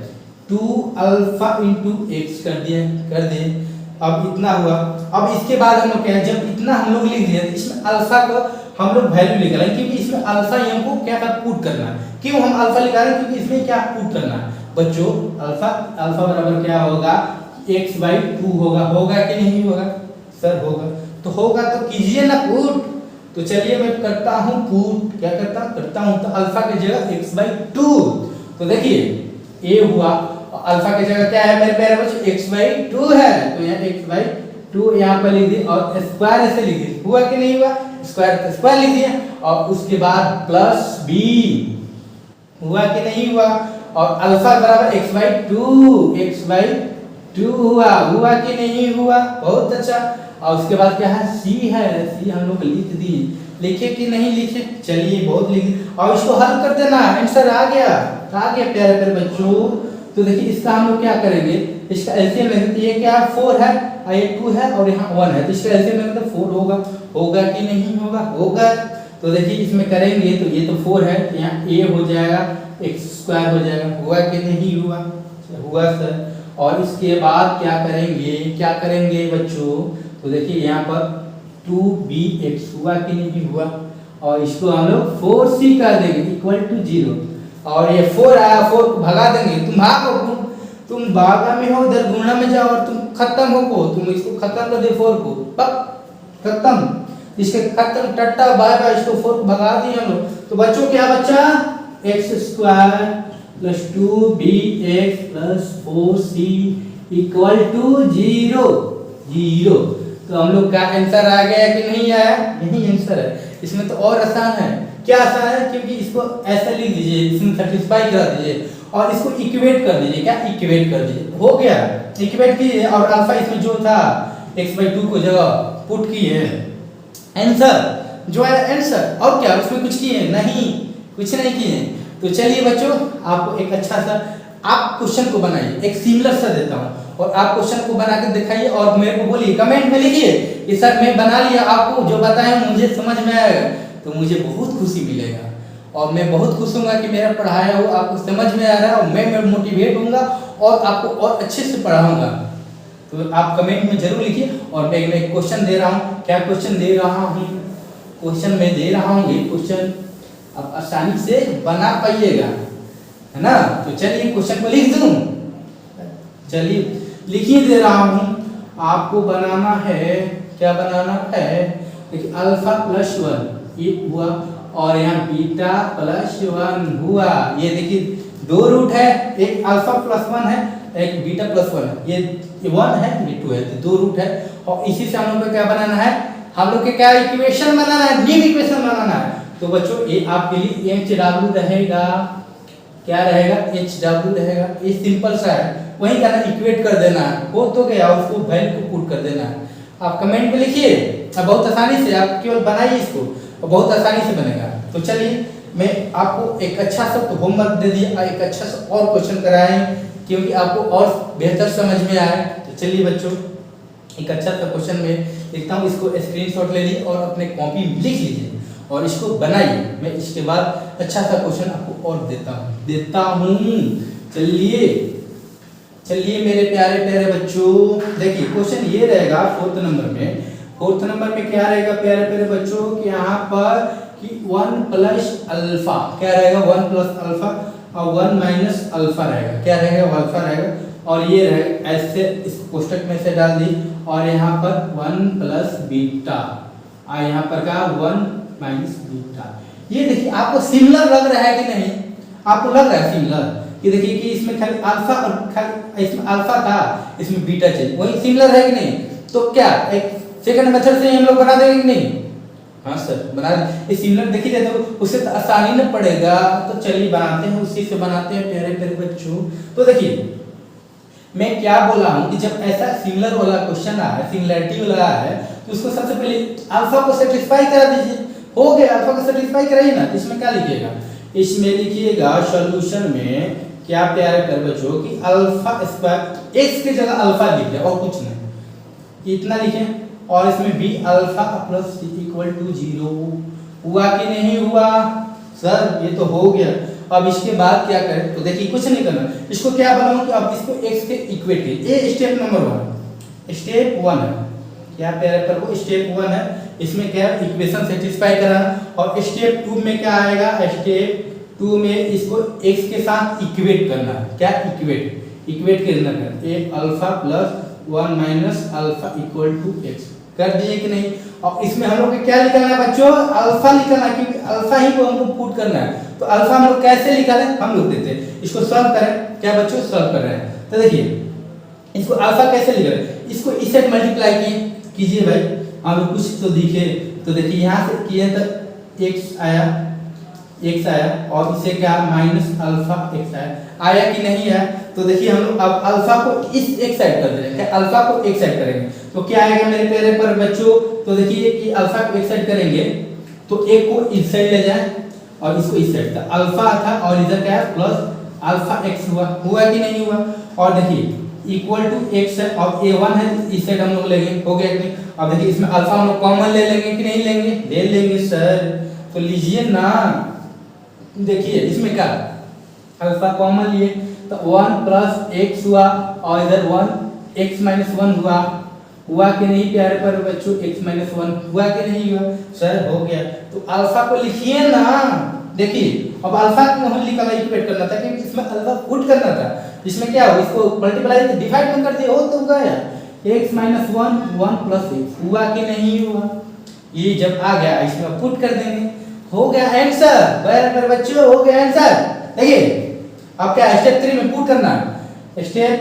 2 अल्फा इंटू x कर दिए। अब इतना हुआ। अब इसके बाद हम लोग क्या है, जब इतना हम लोग लिख दिए तो इसमें अल्फा का हम लोग वैल्यू निकालेंगे क्योंकि इसमें अल्फा ही हमको क्या पुट करना है। क्यों हम अल्फा निकाल रहे हैं? क्योंकि इसमें क्या पुट करना है बच्चों। अल्फा बराबर क्या होगा? x/2 होगा कि नहीं होगा? सर होगा, तो होगा तो कीजिए ना पुट। तो चलिए मैं करता हूं पुट। क्या करता हूं तो अल्फा की जगह x/2। तो देखिए a हुआ और अल्फा की जगह क्या है मेरे प्यारे बच्चों? x/2 है, तो यहाँ x/2 यहाँ पर लिख दिए और स्क्वायर ऐसे लिख दिए। हुआ कि नहीं हुआ? स्क्वायर लिख दिए और उसके बाद प्लस b हुआ कि नहीं हुआ, और अल्फा बराबर x/2 हुआ कि नहीं हुआ? बहुत अच्छा। और उसके बाद क्या है? c है, c हम लोग लिख दिए। लिखे कि नहीं लिखे? चलिए बहुत लिख, और इसको हल कर देना, आंसर आ गया प्यारे बच्चों। तो देखिए इसका हम लोग क्या करेंगे, इसका एलसीएम लेंगे। ये क्या 4 है और ये 2 है और यहाँ 1 है, तो इसका एलसीएम लेंगे तो 4 होगा कि नहीं होगा? तो देखिए इसमें करेंगे तो ये तो 4 है, तो यहाँ a हो जाएगा, x² हो जाएगा। हुआ कि नहीं हुआ? हुआ सर। और इसके बाद क्या करेंगे बच्चों? तो देखिए यहाँ पर 2bx हुआ कि नहीं हुआ, और इसको हम लोग 4c कर देंगे इक्वल टू 0, और ये 4 आया, 4 को भगा देंगे। तुम भागा में हो, इधर गुणा में जाओ और तुम खत्म हो, तुम इसको खत्म कर दे 4 को, खत्म, इसके खत्म टट्टा बाय बाय, इसको 4 को भगा दिए हम लोग। तो बच्चों क्या बचा? x² plus 2bx plus 4c equal to 0। तो हम लोग का आंसर आ गया कि नहीं आया? यही आंसर है। इसमें तो और आसान है। क्या आसान है? क्योंकि इसको ऐसा लिख दीजिए, इसमें सेटिस्फाई करा दीजिए और इसको इक्वेट कर दीजिए। क्या इक्वेट कर दीजिए? हो गया, इक्वेट कीजिए और अल्फा इसमें जो था x/2 को जगह पुट किए, आंसर जो है आंसर। और क्या उसमें कुछ किए? नहीं, कुछ नहीं किए। तो चलिए बच्चों आपको एक अच्छा सा आप क्वेश्चन को बनाइए, एक सिमिलर सा देता हूँ और आप क्वेश्चन को बना के दिखाइए और मेरे को बोलिए, कमेंट में लिखिए कि सर मैं बना लिया, आपको जो बताया मुझे समझ में आएगा तो मुझे बहुत खुशी मिलेगा। और मैं बहुत खुश हूँगा कि मेरा पढ़ाया हुआ आपको समझ में आ रहा है और मैं मोटिवेट होऊंगा और आपको और अच्छे से पढ़ाऊंगा। तो आप कमेंट में जरूर लिखिए। और मैं एक क्वेश्चन दे रहा हूँ, क्या क्वेश्चन दे रहा हूँ, क्वेश्चन मैं दे रहा हूँ, ये क्वेश्चन आप आसानी से बना पाइएगा, है ना। तो चलिए क्वेश्चन को लिख दूं, चलिए लिखिए दे रहा हूँ। आपको बनाना है, क्या बनाना है, देखिए अल्फा प्लस 1 ये हुआ और यहाँ बीटा प्लस 1 हुआ। ये देखिए दो रूट है, एक अल्फा प्लस 1 है, एक बीटा प्लस 1 है। ये 1 है, ये 2 है, तो दो रूट है। और इसी से हम लोग को क्या बनाना है, हम लोग के क्या इक्वेशन बनाना है, न्यू इक्वेशन बनाना है। तो बच्चों ये आपके लिए HW रहेगा, क्या रहेगा, HW रहेगा। ये सिंपल सा है, वही करना, इक्वेट कर देना है, हो तो गया, उसको वैल्यू को पुट कर देना है। आप कमेंट में लिखिए, अब बहुत आसानी से, आप केवल बनाइए इसको, बहुत आसानी से बनेगा। तो चलिए मैं आपको एक अच्छा सा तो होमवर्क दे दिया, एक अच्छा सा और क्वेश्चन कराएं क्योंकि आपको और बेहतर समझ में आए। तो चलिए बच्चों एक अच्छा सा क्वेश्चन में लिखता हूँ, इसको स्क्रीनशॉट ले लीजिए और अपने कॉपी में लिख लीजिए और इसको बनाइए। मैं इसके बाद अच्छा सा क्वेश्चन आपको और देता हूँ। चलिए मेरे प्यारे प्यारे बच्चों, देखिए क्वेश्चन ये रहेगा 4th नंबर में। 4th नंबर में क्या रहेगा प्यारे प्यारे बच्चों कि यहाँ पर कि 1 प्लस अल्फा क्या रहेगा, 1 प्लस अल्फा और 1 माइनस अल्फा रहेगा, क्या रहेगा, अल्फा रहेगा। और ये रहेगा ऐसे, इस कोष्टक में से डाल दी और यहाँ पर 1 प्लस बीटा और यहाँ पर क्या 1 माइनस बीटा। ये देखिए आपको सिमिलर लग रहा है कि नहीं, आपको लग रहा है सिमिलर कि देखिए कि इसमें खाली अल्फा और खाली इसमें अल्फा था, इसमें बीटा चाहिए, वही सिमिलर है कि नहीं। तो क्या एक सेकंड मेथड से हम लोग बना देंगे कि नहीं, हाँ सर बना दे। ये सिमिलर देखिए तो उससे तो आसानी न पड़ेगा, तो चलिए बनाते हैं, उसी से बनाते हैं प्यारे प्यारे बच्चों। तो देखिए मैं क्या बोला हूँ कि जब ऐसा सिमिलर वाला क्वेश्चन आया है, सिमिलरिटी वाला है, तो उसको सबसे पहले अल्फा को सेटिस्फाई करा दीजिए। हो गया, अल्फा को सेटिस्फाई कराइए ना। इसमें क्या लिखिएगा, इसमें लिखिएगा सॉल्यूशन में क्या प्यारे प्यारे बच्चों कि अल्फा स्क्वायर x की जगह अल्फा लिख दिया और कुछ नहीं, इतना लिखें। और इसमें b alpha plus c equal to 0 हुआ कि नहीं हुआ, सर ये तो हो गया। अब इसके बाद क्या करें, तो देखिए कुछ नहीं करना, इसको क्या बनाऊं कि अब इसको x के इक्वेट कीजिए। ये स्टेप नंबर 1, स्टेप 1 है, क्या प्यारे प्यारे को स्टेप 1 है। इसमें क्या इक्वेशन सेटिस्फाई कराना। और स्टेप 2 में क्या आएगा, स्टेप 2 में इसको x के साथ इक्वेट करना है, क्या इक्वेट करना है, एक alpha plus 1 minus alpha equal to x कर दिए कि नहीं। और इसमें हम लोग को क्या लिखना है बच्चों, अल्फा लिखना है, क्योंकि अल्फा ही को हमको पुट करना है। तो अल्फा हम लोग कैसे निकालें, हम लोग देते हैं, इसको सॉल्व करें, क्या बच्चों सॉल्व कर रहे हैं। तो देखिए इसको अल्फा कैसे लिखें, इसको इससे मल्टीप्लाई कीजिए भाई, हम लोग कुछ तो दिखे। तो देखिए यहाँ से किए तो x आया और इसे क्या माइनस अल्फा x आया कि नहीं आया। तो देखिए हम लोग अब अल्फा को इस एक साइड कर देंगे, क्या अल्फा को एक साइड करेंगे तो क्या आएगा मेरे प्यारे पर बच्चों। तो देखिए कि अल्फा को एक साइड करेंगे तो एक को इस साइड ले जाए और इसको इस साइड, था अल्फा था और इधर क्या है प्लस अल्फा x हुआ कि नहीं हुआ। और देखिए इक्वल टू x है और a1 है, इस साइड हम लोग लेंगे, हो गया कि नहीं। अब देखिए इसमें अल्फा हम लोग कॉमन ले लेंगे कि नहीं लेंगे, ले लेंगे सर, तो लीजिए ना। देखिए इसमें क्या अल्फा कॉमन लिए तो 1 प्लस x हुआ और इधर 1 x माइनस 1 हुआ कि नहीं प्यारे पर बच्चों, x माइनस 1 हुआ कि नहीं हुआ, सर हो गया। तो अल्फा को लिखिए ना। देखिए अब अल्फा को हम निकाला इक्वेट करना था क्योंकि इसमें अल्फा पुट करना था। इसमें क्या हो, इसको मल्टीप्लाई डिवाइड में कर दिए, हो तो गया x माइनस 1 प्लस x हुआ कि नहीं हुआ। ये जब आ गया इसमें पुट कर देंगे, हो गया आंसर प्यारे बच्चों, हो गया आंसर। देखिए अब क्या स्टेप 3 में पुट करना है, स्टेप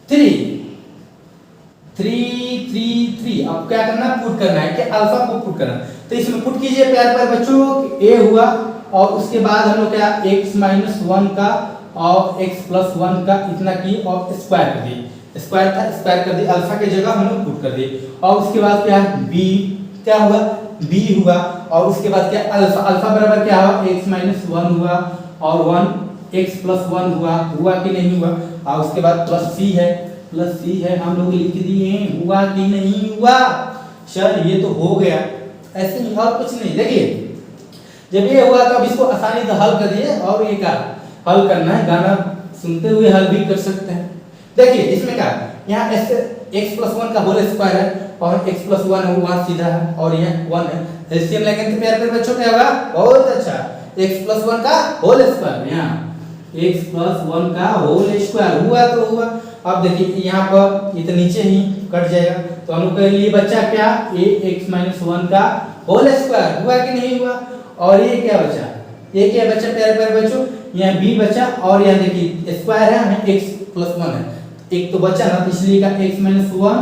3 अब क्या करना है, पुट करना है, क्या अल्फा को पुट करना। तो इसमें पुट कीजिए प्यारे बच्चों, a हुआ और उसके बाद हम लोग क्या x माइनस 1 का और x प्लस 1 का इतना की और स्क्वायर कर दिए, स्क्वायर था स्क्वायर कर दिए, अल्फा की जगह हम लोग पुट कर दिए। और उसके बाद क्या b क्या हुआ, b हुआ और उसके बाद क्या अल्फा बराबर क्या हुआ x माइनस 1 हुआ और 1 x प्लस 1 हुआ कि नहीं हुआ। और उसके बाद प्लस c है हम लोग लिख दिए, हुआ कि नहीं हुआ। सर ये तो हो गया, ऐसे ही और कुछ नहीं। देखिए जब ये हुआ तो अब इसको आसानी से हल करिए और ये क्या हल करना है, गाना सुनते हुए हल भी कर सकते हैं। देखिए इसमें क्या यहाँ x+1 का होल स्क्वायर है और x+1 है वहाँ सीधा है और यहाँ 1 है, एलसीएम लेंगे तो प्यारे प्यारे बच्चों क्या होगा, बहुत अच्छा, x+1 का होल स्क्वायर, यहाँ x+1 का होल स्क्वायर हुआ तो हुआ। अब देखिए यहाँ पर ये तो नीचे ही कट जाएगा तो हम लोग के लिए बच्चा क्या ax-1 का होल स्क्वायर हुआ कि नहीं हुआ। और ये क्या बचा, ये क्या बचा प्यारे प्यारे बच्चों, यहाँ b बचा और यहाँ देखिए स्क्वायर है x+1 है, एक तो बचा ना, तो इसलिए का x-1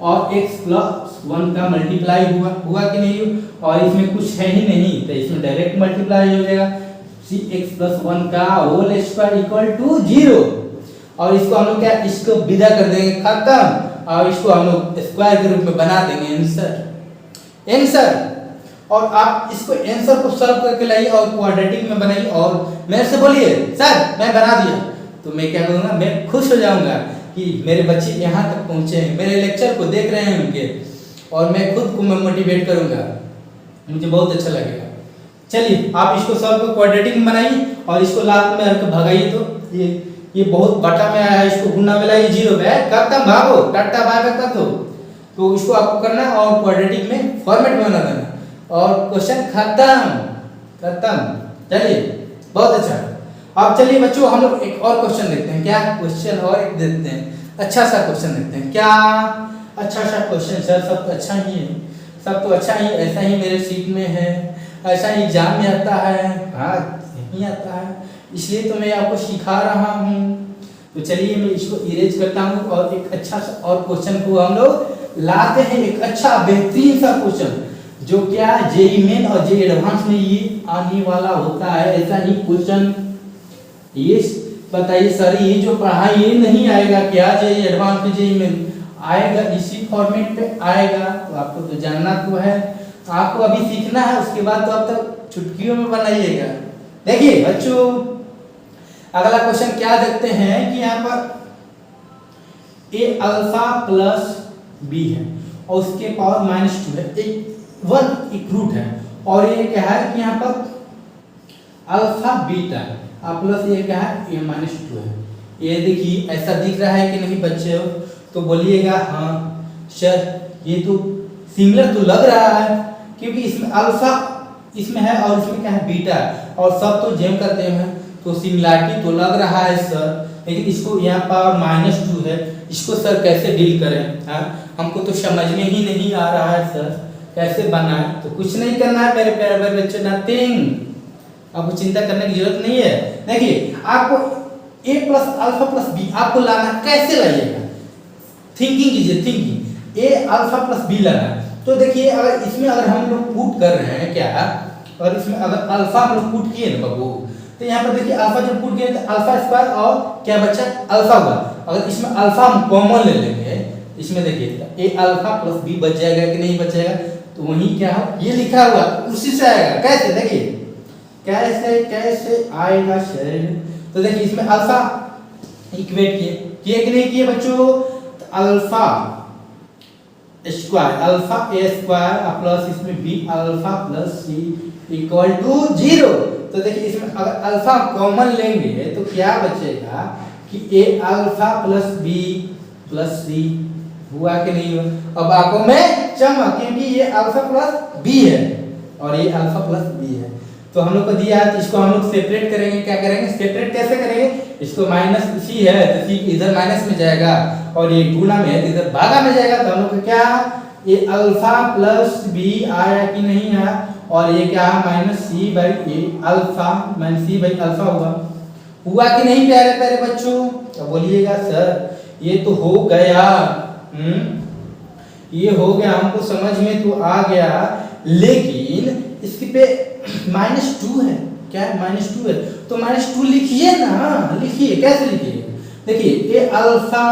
और x+1 का मल्टीप्लाई हुआ कि नहीं हुआ। और इसमें कुछ है ही नहीं तो इसमें डायरेक्ट मल्टीप्लाई हो जाएगा, x+1 का होल स्क्वायर इक्वल टू 0। और इसको हम लोग क्या इसको विदा कर देंगे खत्म और इसको हम लोग स्क्वायर के रूप में बना देंगे आंसर। और आप इसको आंसर को सॉल्व करके लाइए और क्वाड्रेटिक में बनाइए और मेरे से बोलिए सर मैं बना दिया, तो मैं क्या करूँगा, मैं खुश हो जाऊंगा कि मेरे बच्चे यहाँ तक पहुँचे हैं, मेरे लेक्चर को देख रहे हैं उनके, और मैं खुद को मैं मोटिवेट करूँगा, मुझे बहुत अच्छा लगेगा। चलिए आप इसको सॉल्व को क्वाड्रेटिक में बनाइए और इसको लाभ में रख भगाइए, तो ये बहुत बटा में आया है, इसको गुना मिलाइए 0 पे खत्म, भागो टाटा बाय बाय कर दो। तो इसको आपको करना है और क्वाड्रेटिक में फॉर्मेट में बना देना और क्वेश्चन खत्म। चलिए बहुत अच्छा। अब चलिए बच्चों हम लोग एक और क्वेश्चन देखते हैं, क्या क्वेश्चन और एक देखते हैं, अच्छा सा क्वेश्चन देखते हैं। क्या अच्छा सा क्वेश्चन सर, सब तो अच्छा ही है, सब तो अच्छा ही, ऐसा ही मेरे सीट में है, ऐसा ही एग्जाम में आता है, हाँ नहीं आता है, इसलिए तो मैं आपको सिखा रहा हूँ। तो चलिए मैं इसको इरेज करता हूँ और एक अच्छा सा और क्वेश्चन को हम लोग लाते हैं, एक अच्छा बेहतरीन सा क्वेश्चन जो क्या जेईई मेन और जेईई एडवांस में ये आने वाला होता है, ऐसा ही क्वेश्चन। ये बताइए सर ये जो पढ़ाई ये नहीं आएगा क्या जेईई एडवांस में जेईई मेन आएगा, इसी फॉर्मेट पे आएगा, तो आपको तो जानना तो है, आपको अभी सीखना है, उसके बाद तो अब तक चुटकियों में बनाइएगा। देखिए बच्चों अगला क्वेश्चन क्या देखते हैं कि यहाँ पर a अल्फा प्लस b है और उसके पावर -2 है, एक रूट है, और ये क्या है कि यहाँ पर अल्फा बीटा प्लस ये क्या है a -2 है। ये देखिए ऐसा दिख रहा है कि नहीं बच्चे, तो बोलिएगा हाँ सर ये तो सिमिलर तो लग रहा है, क्योंकि इसमें अल्फा इसमें है और इसमें क्या है बीटा, और सब तो जेम करते हैं तो सिमिलरिटी तो लग रहा है सर, लेकिन इसको यहाँ पावर -2 है, इसको सर कैसे डील करें, हाँ हमको तो समझ में ही नहीं आ रहा है सर, कैसे बनाए। तो कुछ नहीं करना है मेरे प्यारे बच्चे, नथिंग, आपको चिंता करने की जरूरत नहीं है। देखिए आपको a plus alpha plus b आपको लाना, कैसे लाइएगा, थिंकिंग कीजिए, thinking a alpha plus b लाना है। तो देखिए अगर इसमें अगर हम लोग पुट कर रहे हैं क्या, और इसमें अगर अल्फा हम लोग पुट किए ना बाबू, तो यहाँ पर देखिए अल्फा जब पुट किए तो अल्फा स्क्वायर और क्या बचा अल्फा हुआ। अगर इसमें अल्फा हम कॉमन ले लेंगे, इसमें देखिए a अल्फा प्लस b बच जाएगा कि नहीं बच जाएगा, तो वही क्या है ये लिखा हुआ उसी से आएगा। कैसे देखिए कैसे आएगा सर, तो देखिए इसमें अल्फा इक्वेट किए कि नहीं किए बच्चों, तो alpha square alpha a square plus इसमें b alpha plus c equal to 0। तो देखिए इसमें अगर अल्फा कॉमन लेंगे तो क्या बचेगा कि a alpha plus b plus c हुआ कि नहीं हुआ। अब आंखों में चमक, क्योंकि ये अल्फा प्लस b है और ये अल्फा प्लस b है, तो हम लोग को दिया है, तो इसको हम लोग सेपरेट करेंगे। क्या करेंगे, सेपरेट कैसे करेंगे, इसको -c है तो c इधर माइनस में जाएगा और ये गुना में है तो इधर भागा में जाएगा, तो हम लोग को क्या ये अल्फा प्लस b आया कि नहीं आया, और ये क्या -c/a अल्फा -c/अल्फा हुआ कि नहीं प्यारे प्यारे बच्चों। तो बोलिएगा सर ये तो हो गया, ये हो गया, हमको समझ में तो आ गया, लेकिन इसके पे -2 है, क्या है -2 है, तो -2 लिखिए ना, लिखिए कैसे लिखिए, देखिए a अल्फा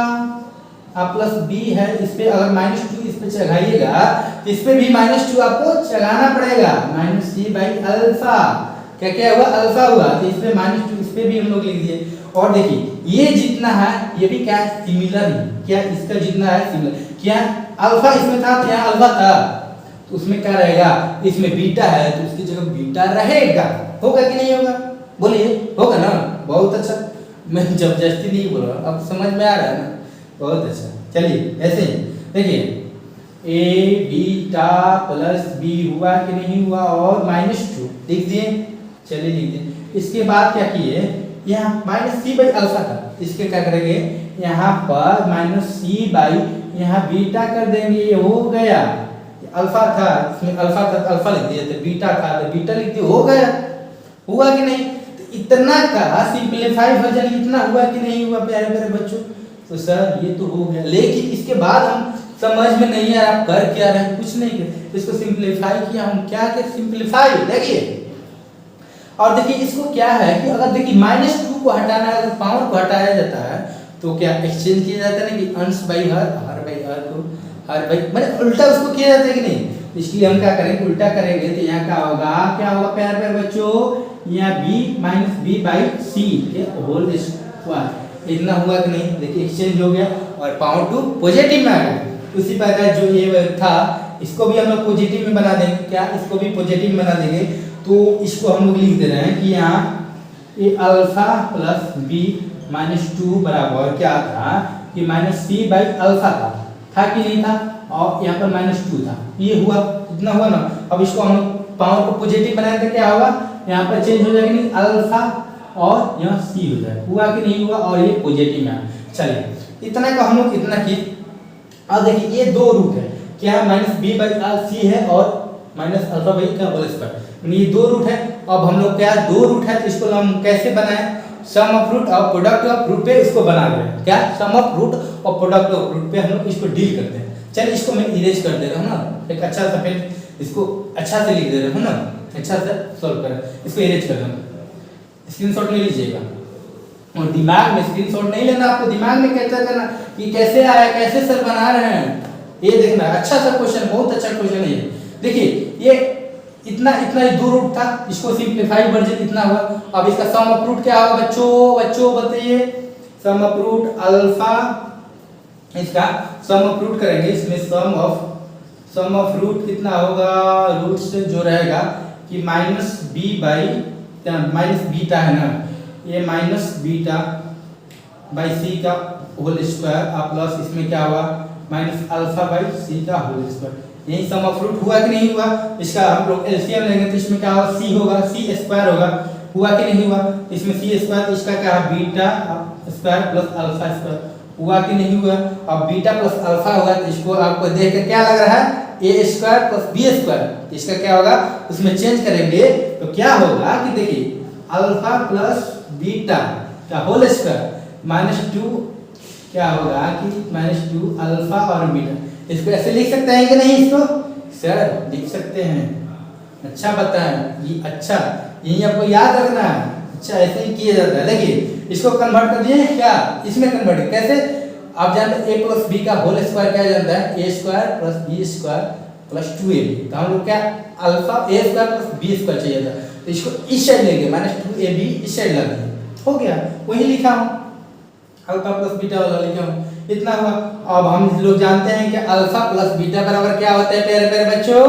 प्लस b है, इस पे अगर -2 इस पे चढ़ाइएगा तो इस पे भी -2 आपको चढ़ाना पड़ेगा, -c/अल्फा क्या क्या हुआ अल्फा हुआ, तो इस पे -2 इस पे भी हम लोग लिख दिए। और देखिए ये जितना है ये भी क्या है सिमिलर ही, क्या इसका जितना है सिमिलर, क्या अल्फा इसमें था क्या अल्फा था, तो उसमें क्या रहेगा, इसमें बीटा है तो उसकी जगह बीटा रहेगा। होगा कि नहीं होगा, बोलिए होगा ना। बहुत अच्छा, मैं जबरदस्ती नहीं बोल रहा, अब समझ में आ रहा है ना, बहुत अच्छा। चलिए ऐसे ही देखिए, ए बीटा प्लस बी हुआ कि नहीं हुआ, और -2 लिख दिए। चलिए लिख दिए। इसके बाद क्या किए, यहाँ -c/अल्फा था, इसके क्या करेंगे, यहाँ पर -c/ यहाँ बीटा कर देंगे। ये हो गया, अल्फा था इसमें, अल्फा था तो अल्फा लिख दिए थे, बीटा था तो बीटा लिख दिए। हो गया, हुआ कि नहीं। तो इतना का सिंपलीफाई वर्जन इतना हुआ कि नहीं हुआ प्यारे प्यारे बच्चों। तो सर ये तो हो गया, लेकिन इसके बाद हम समझ में नहीं आया आप कर क्या रहे हैं, कुछ नहीं किया, इसको सिंपलीफाई किया हम। क्या के सिंपलीफाई, देखिए और देखिए इसको क्या है कि अगर देखिए -2 को हटाना है, अगर पावर को हटाया जाता है तो क्या एक्सचेंज किया जाता है ना, कि अंश by her, her by her को हर बाई, मतलब उल्टा उसको किया जाता है कि नहीं। इसलिए हम क्या करेंगे, उल्टा करेंगे तो यहाँ क्या होगा, क्या होगा प्यारे प्यारे बच्चों, यहाँ b - b/c के होल स्क्वायर, इतना हुआ कि नहीं। देखिए एक्सचेंज हो गया और पावर टू पॉजिटिव में आ गया। उसी प्रकार जो ये था इसको भी हम लोग पॉजिटिव में बना देंगे। क्या, इसको भी पॉजिटिव में बना देंगे। तो इसको हम लोग लिख दे रहे हैं कि यहाँ ये अल्फा प्लस बी -2 बराबर क्या था कि -c/अल्फा था कि नहीं था, और यहाँ पर -2 था, ये हुआ, इतना हुआ ना। अब इसको हम पावर को पॉजिटिव बनाएंगे तो क्या होगा, यहाँ पर चेंज हो जाएगा नहीं, अल्फा और यहाँ c हो जाएगा। हुआ कि नहीं हुआ, और ये पॉजिटिव में आया। चलिए इतना का हम लोग इतना किए। अब देखिए ये दो रूट है, क्या -b/c है और -α/का होल स्क्वायर, ये दो रूट है। अब हम लोग क्या, दो रूट है तो इसको हम कैसे बनाएं, सम ऑफ रूट और प्रोडक्ट ऑफ रूट पे इसको बना रहे हैं। क्या, सम ऑफ रूट और प्रोडक्ट ऑफ रूट पे हम लोग इसको डील करते हैं। चलिए इसको मैं इरेज कर दे रहा हूँ ना, एक अच्छा सा पेन, इसको अच्छा से लिख दे रहा हूँ ना, अच्छा से सॉल्व कर, इसको इरेज कर दूँ। स्क्रीनशॉट ले लीजिएगा, और दिमाग में स्क्रीनशॉट नहीं लेना, आपको दिमाग में कैप्चर करना कि कैसे आया, कैसे सर बना रहे हैं, ये देखना। अच्छा सा क्वेश्चन, बहुत अच्छा क्वेश्चन है ये। देखिए ये इतना ही दो रूट था, इसको सिंपलीफाई वर्जन इतना हुआ। अब इसका सम ऑफ रूट क्या होगा बच्चों बताइए, सम ऑफ रूट अल्फा, इसका सम ऑफ रूट करेंगे, इसमें सम ऑफ रूट कितना होगा, रूट से जो रहेगा कि माइनस बीटा है ना, ये -β/c का होल स्क्वायर प्लस इसमें क्या हुआ -α/c का होल स्क्वायर। यही सम ऑफ रूट हुआ कि नहीं हुआ। इसका हम लोग एलसीएम लेंगे तो इसमें क्या होगा, c होगा, c स्क्वायर होगा। हुआ कि नहीं हुआ, इसमें c स्क्वायर, तो इसका क्या है beta square plus alpha square. हुआ कि नहीं हुआ। अब बीटा प्लस अल्फा होगा तो इसको आपको देख के क्या लग रहा है, a square plus b square. इसका क्या होगा, उसमें चेंज करेंगे तो क्या होगा कि देखिए अल्फा प्लस बीटा का होल स्क्वायर -2 क्या होगा कि -2 अल्फा और बीटा। इसको ऐसे लिख सकते हैं कि नहीं, इसको सर लिख सकते हैं। अच्छा बताएं, ये अच्छा यही आपको याद रखना है। अच्छा ऐसे ही किया जाता है। देखिए इसको कन्वर्ट कर दिए क्या, इसमें कन्वर्ट कैसे, आप जानते हैं a प्लस b का होल स्क्वायर क्या जानता है, a square plus b square plus 2ab। तो हम लोग क्या alpha a square plus b square चाहिए था, तो इसको इस साइड लेंगे -2ab इस साइड ला देंगे, हो गया। वही लिखा हूँ, अल्फा प्लस बीटा वाला लिखा हूँ, इतना हुआ। अब हम लोग जानते हैं कि अल्फा प्लस बीटा बराबर क्या होता है प्यारे प्यारे बच्चों,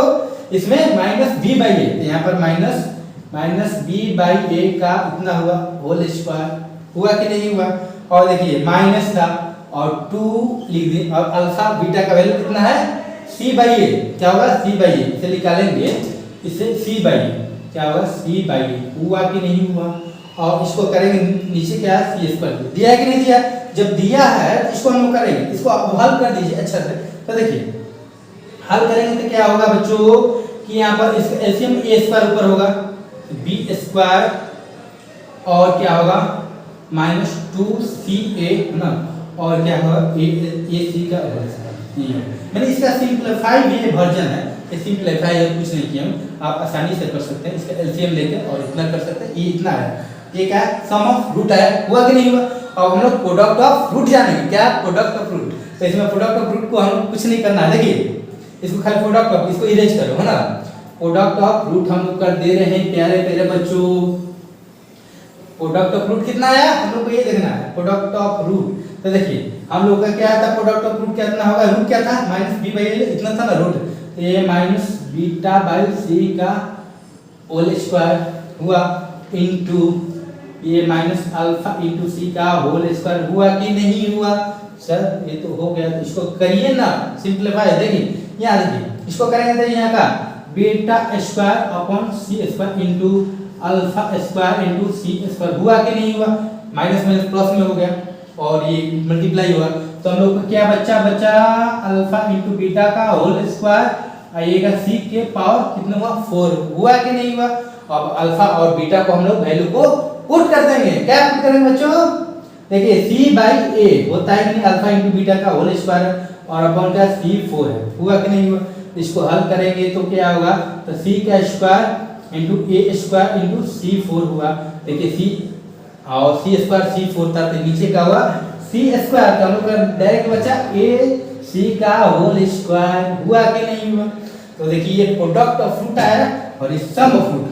इसमें -b/a, यहाँ पर -b/a का इतना हुआ होल स्क्वायर। हुआ कि नहीं हुआ। और देखिए माइनस था और 2 लिख दिए, और अल्फा बीटा का वैल्यू कितना है c/a, क्या होगा c/a, इसे निकालेंगे, इसे c/a क्या होगा c/a। हुआ कि नहीं हुआ। और इसको करेंगे नीचे क्या है c स्क्वायर, दिया है कि नहीं दिया। जब दिया है तो इसको हम लोग करेंगे, इसको आप हल कर दीजिए अच्छा से। तो देखिए हल करेंगे तो क्या होगा बच्चों कि यहाँ पर इसका एलसीएम a स्क्वायर ऊपर होगा, b स्क्वायर और क्या होगा -2ca ना, और क्या होगा ac का वर्जन। मैंने इसका सिंपलीफाई भी वर्जन है, ये सिंपलीफाई है, कुछ नहीं किया हम, आप आसानी से कर सकते हैं। इसका एलसीएम लेके और इतना कर सकते हैं, ये इतना है, ये क्या है सम ऑफ रूट है। हुआ कि नहीं हुआ। अब हम लोग प्रोडक्ट ऑफ रूट जानेंगे, क्या प्रोडक्ट ऑफ रूट। तो इसमें प्रोडक्ट ऑफ रूट को हम कुछ नहीं करना है, देखिए इसको खाली प्रोडक्ट ऑफ, इसको इरेज करो है ना। प्रोडक्ट ऑफ रूट हम लोग कर दे रहे हैं प्यारे प्यारे बच्चों। प्रोडक्ट ऑफ रूट कितना आया, हम लोग को ये देखना है प्रोडक्ट ऑफ रूट। तो देखिए हम लोग का क्या था प्रोडक्ट ऑफ रूट कितना होगा, रूट क्या था -b/a इतना था ना root, a minus beta by c का होल स्क्वायर हुआ into a minus alpha into c का होल स्क्वायर हुआ कि नहीं हुआ? सर ये तो हो गया, तो इसको करिए ना सिंप्लीफाई। देखिए यहाँ देखिए, इसको करेंगे तो यहाँ का beta square upon c square into alpha square into c square हुआ कि नहीं हुआ? माइनस माइनस प्लस में हो गया और ये मल्टीप्लाई हुआ, तो हम लोग को क्या बचा अल्फा इंटू बीटा का होल स्क्वायर आइएगा सी के पावर कितना हुआ 4 हुआ कि नहीं हुआ? अब अल्फा और बीटा को हम लोग वैल्यू को पुट कर देंगे। क्या पुट करेंगे बच्चों? देखिए c बाई ए होता है कि नहीं अल्फा इंटू बीटा का होल स्क्वायर और अपॉन का c4 है, हुआ कि नहीं हुआ? इसको हल करेंगे तो क्या होगा? तो c का स्क्वायर इंटू ए स्क्वायर इंटू c4 हुआ। देखिए c और c स्क्वायर c4 था, तो नीचे का हुआ c स्क्वायर का हम लोग डायरेक्ट बचा a c का होल स्क्वायर हुआ कि नहीं हुआ? तो देखिए ये प्रोडक्ट ऑफ फ्रूट आया और ये सम ऑफ फ्रूट।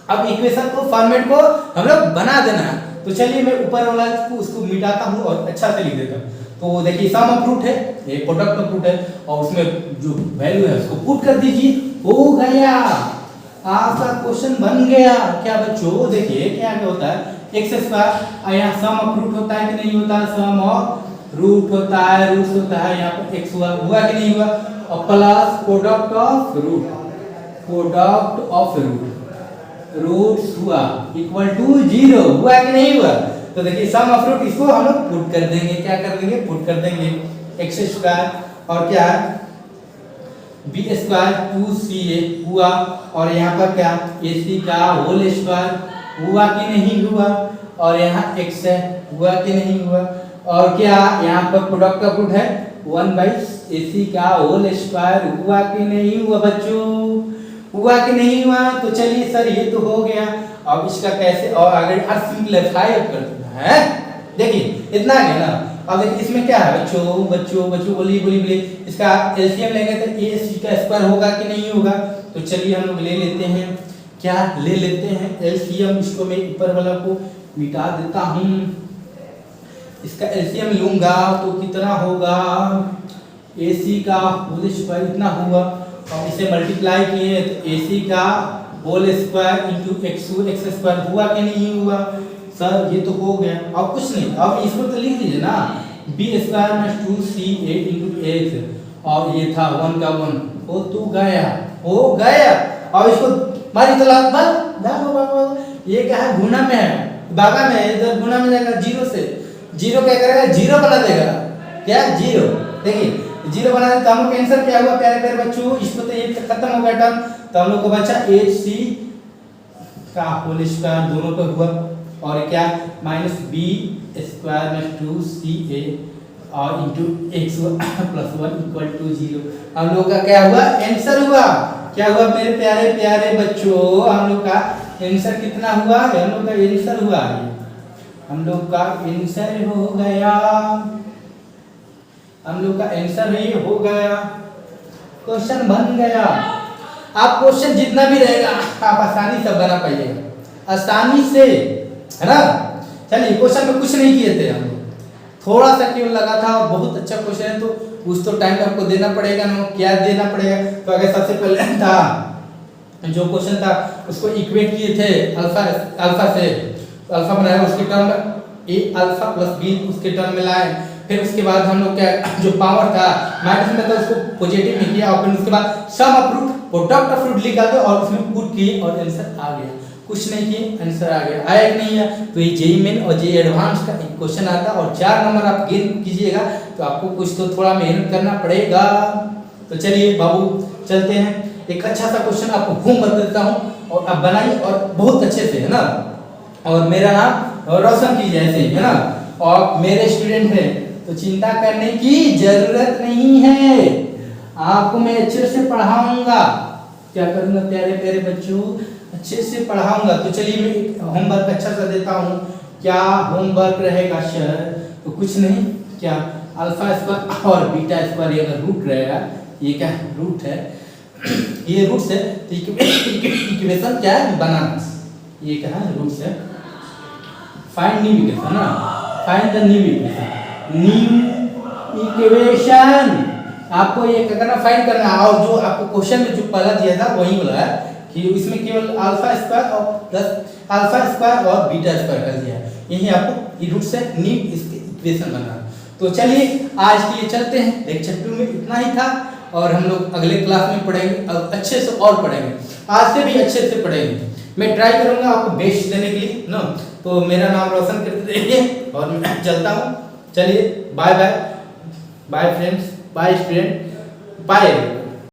अब इक्वेशन को फॉर्मेट को हम लोग बना देना है, तो चलिए मैं ऊपर वाला उसको मिटाता हूँ और अच्छा से लिख देता हूँ। तो देखिए सम ऑफ फ्रूट है, ये प्रोडक्ट ऑफ फ्रूट है और उसमें जो वैल्यू है उसको पुट कर दीजिए, हो गया आपका क्वेश्चन बन गया। क्या बच्चों देखिए क्या होता है एक्स स्क्वायर, यहाँ सम ऑफ रूट होता है कि नहीं होता? सम ऑफ रूट होता है, रूट होता है, यहाँ पर एक्स हुआ कि नहीं हुआ? और plus product of root, product of root roots हुआ इक्वल टू 0 हुआ कि नहीं हुआ? तो देखिए सम ऑफ रूट इसको हम लोग पुट कर देंगे, क्या कर देंगे? पुट कर देंगे एक्स स्क्वायर और क्या बी स्क्वायर 2ca हुआ और यहाँ पर क्या ac का होल स्क्वायर हुआ कि नहीं हुआ? और यहाँ x है, हुआ कि नहीं हुआ? और क्या यहाँ पर प्रोडक्ट का फ्रूट है 1/ac का होल स्क्वायर हुआ कि नहीं हुआ बच्चों? हुआ कि नहीं हुआ? तो चलिए सर ये तो हो गया, अब इसका कैसे और आगे सिंपलीफाई कर देना है। देखिए इतना है ना, अब देखिए इसमें क्या है बच्चों बोलिए इसका एलसीएम लेंगे तो ac का स्क्वायर होगा कि नहीं होगा? तो चलिए हम लोग ले लेते हैं, क्या ले लेते हैं एलसीएम। इसको मैं ऊपर वाला को मिटा देता हूँ, इसका एलसीएम लूंगा तो कितना होगा? ac का होल स्क्वायर इतना हुआ और इसे मल्टीप्लाई किए तो ac का whole square into x square हुआ कि नहीं हुआ? सर ये तो हो गया, अब कुछ नहीं, अब इसको तो लिख दीजिए ना B square minus 2ca into x और ये था 1 का 1 हो तो गया। अब इसको मारी तलाक बल ये क्या है गुना में है, भागा में है, इधर गुना में जाएगा 0 से, 0 क्या करेगा 0 बना देगा, क्या 0। देखिए 0 बना दे तो हम लोग का आंसर क्या हुआ प्यारे प्यारे बच्चों? इसको तो ये खत्म हो गया टर्म, तो हम लोग को बचा ac का होल स्क्वायर दोनों पे हुआ और क्या माइनस b स्क्वायर में 2ca और into x plus 1 equal to 0। हम लोग का क्या हुआ? आंसर हुआ। क्या हुआ मेरे प्यारे प्यारे बच्चों? हम लोग का आंसर कितना हुआ? हम लोग का आंसर हुआ, हम लोग का आंसर हो गया, हम लोग का आंसर ही हो गया, क्वेश्चन बन गया। आप क्वेश्चन जितना भी रहेगा आप आसानी से बना पाइएगा, आसानी से, है ना। चलिए क्वेश्चन में कुछ नहीं किए थे हम लोग, थोड़ा सा केवल लगा था और बहुत अच्छा क्वेश्चन है, तो कुछ तो टाइम आपको देना पड़ेगा ना, क्या देना पड़ेगा? तो अगर सबसे पहले था जो क्वेश्चन था उसको इक्वेट किए थे अल्फा से, तो अल्फा बनाया उसके टर्म ए अल्फा प्लस बी उसके टर्म में लाए, फिर उसके बाद हम लोग क्या जो पावर था माइनस में था उसको पॉजिटिव में किया और फिर उसके बाद sum of root product of root लिखा था और उसमें पुट किए और आंसर आ गया। कुछ नहीं किए आंसर आ गया, आया कि नहीं है? तो ये जेईई मेन और जेईई एडवांस का एक क्वेश्चन आता और 4 नंबर आप गेन कीजिएगा तो आपको कुछ तो थोड़ा मेहनत करना पड़ेगा। तो चलिए बाबू चलते हैं, एक अच्छा सा क्वेश्चन आपको होमवर्क देता हूँ और आप बनाइए और बहुत अच्छे से, है ना। और मेरा नाम रोशन कीजिए ऐसे, है ना, और मेरे स्टूडेंट हैं तो चिंता करने की जरूरत नहीं है, आपको मैं अच्छे से पढ़ाऊंगा। क्या करूंगा प्यारे प्यारे बच्चों? अच्छे से पढ़ाऊंगा। तो चलिए मैं एक होमवर्क अच्छा सा देता हूँ। क्या होमवर्क रहेगा सर? तो कुछ नहीं, क्या अल्फा स्क्वायर और बीटा स्क्वायर ये अगर रूट रहेगा, ये क्या रूट है, ये रूट से तो इक्वेशन क्या है बनाना, ये क्या है रूट से फाइंड न्यू इक्वेशन ना, find the new equation, new equation आपको ये क्या करना, फाइंड करना है। और जो आपको क्वेश्चन में जो पहला दिया था वही बोला है कि इसमें केवल अल्फा स्क्वायर और प्लस अल्फा स्क्वायर और बीटा स्क्वायर कर दिया है। यही आपको रूट से नीट इसके इक्वेशन बनाना। तो चलिए आज के लिए चलते हैं। लेक्चर 2 में इतना ही था और हम लोग अगले क्लास में पढ़ेंगे, अब अच्छे से और पढ़ेंगे, आज से भी अच्छे से पढ़ेंगे। मैं ट्राई करूंगा आपको बेस्ट देने के लिए ना। तो मेरा नाम रोशन करते रहिए और मैं चलता हूँ। चलिए bye bye, bye friends, bye student, bye.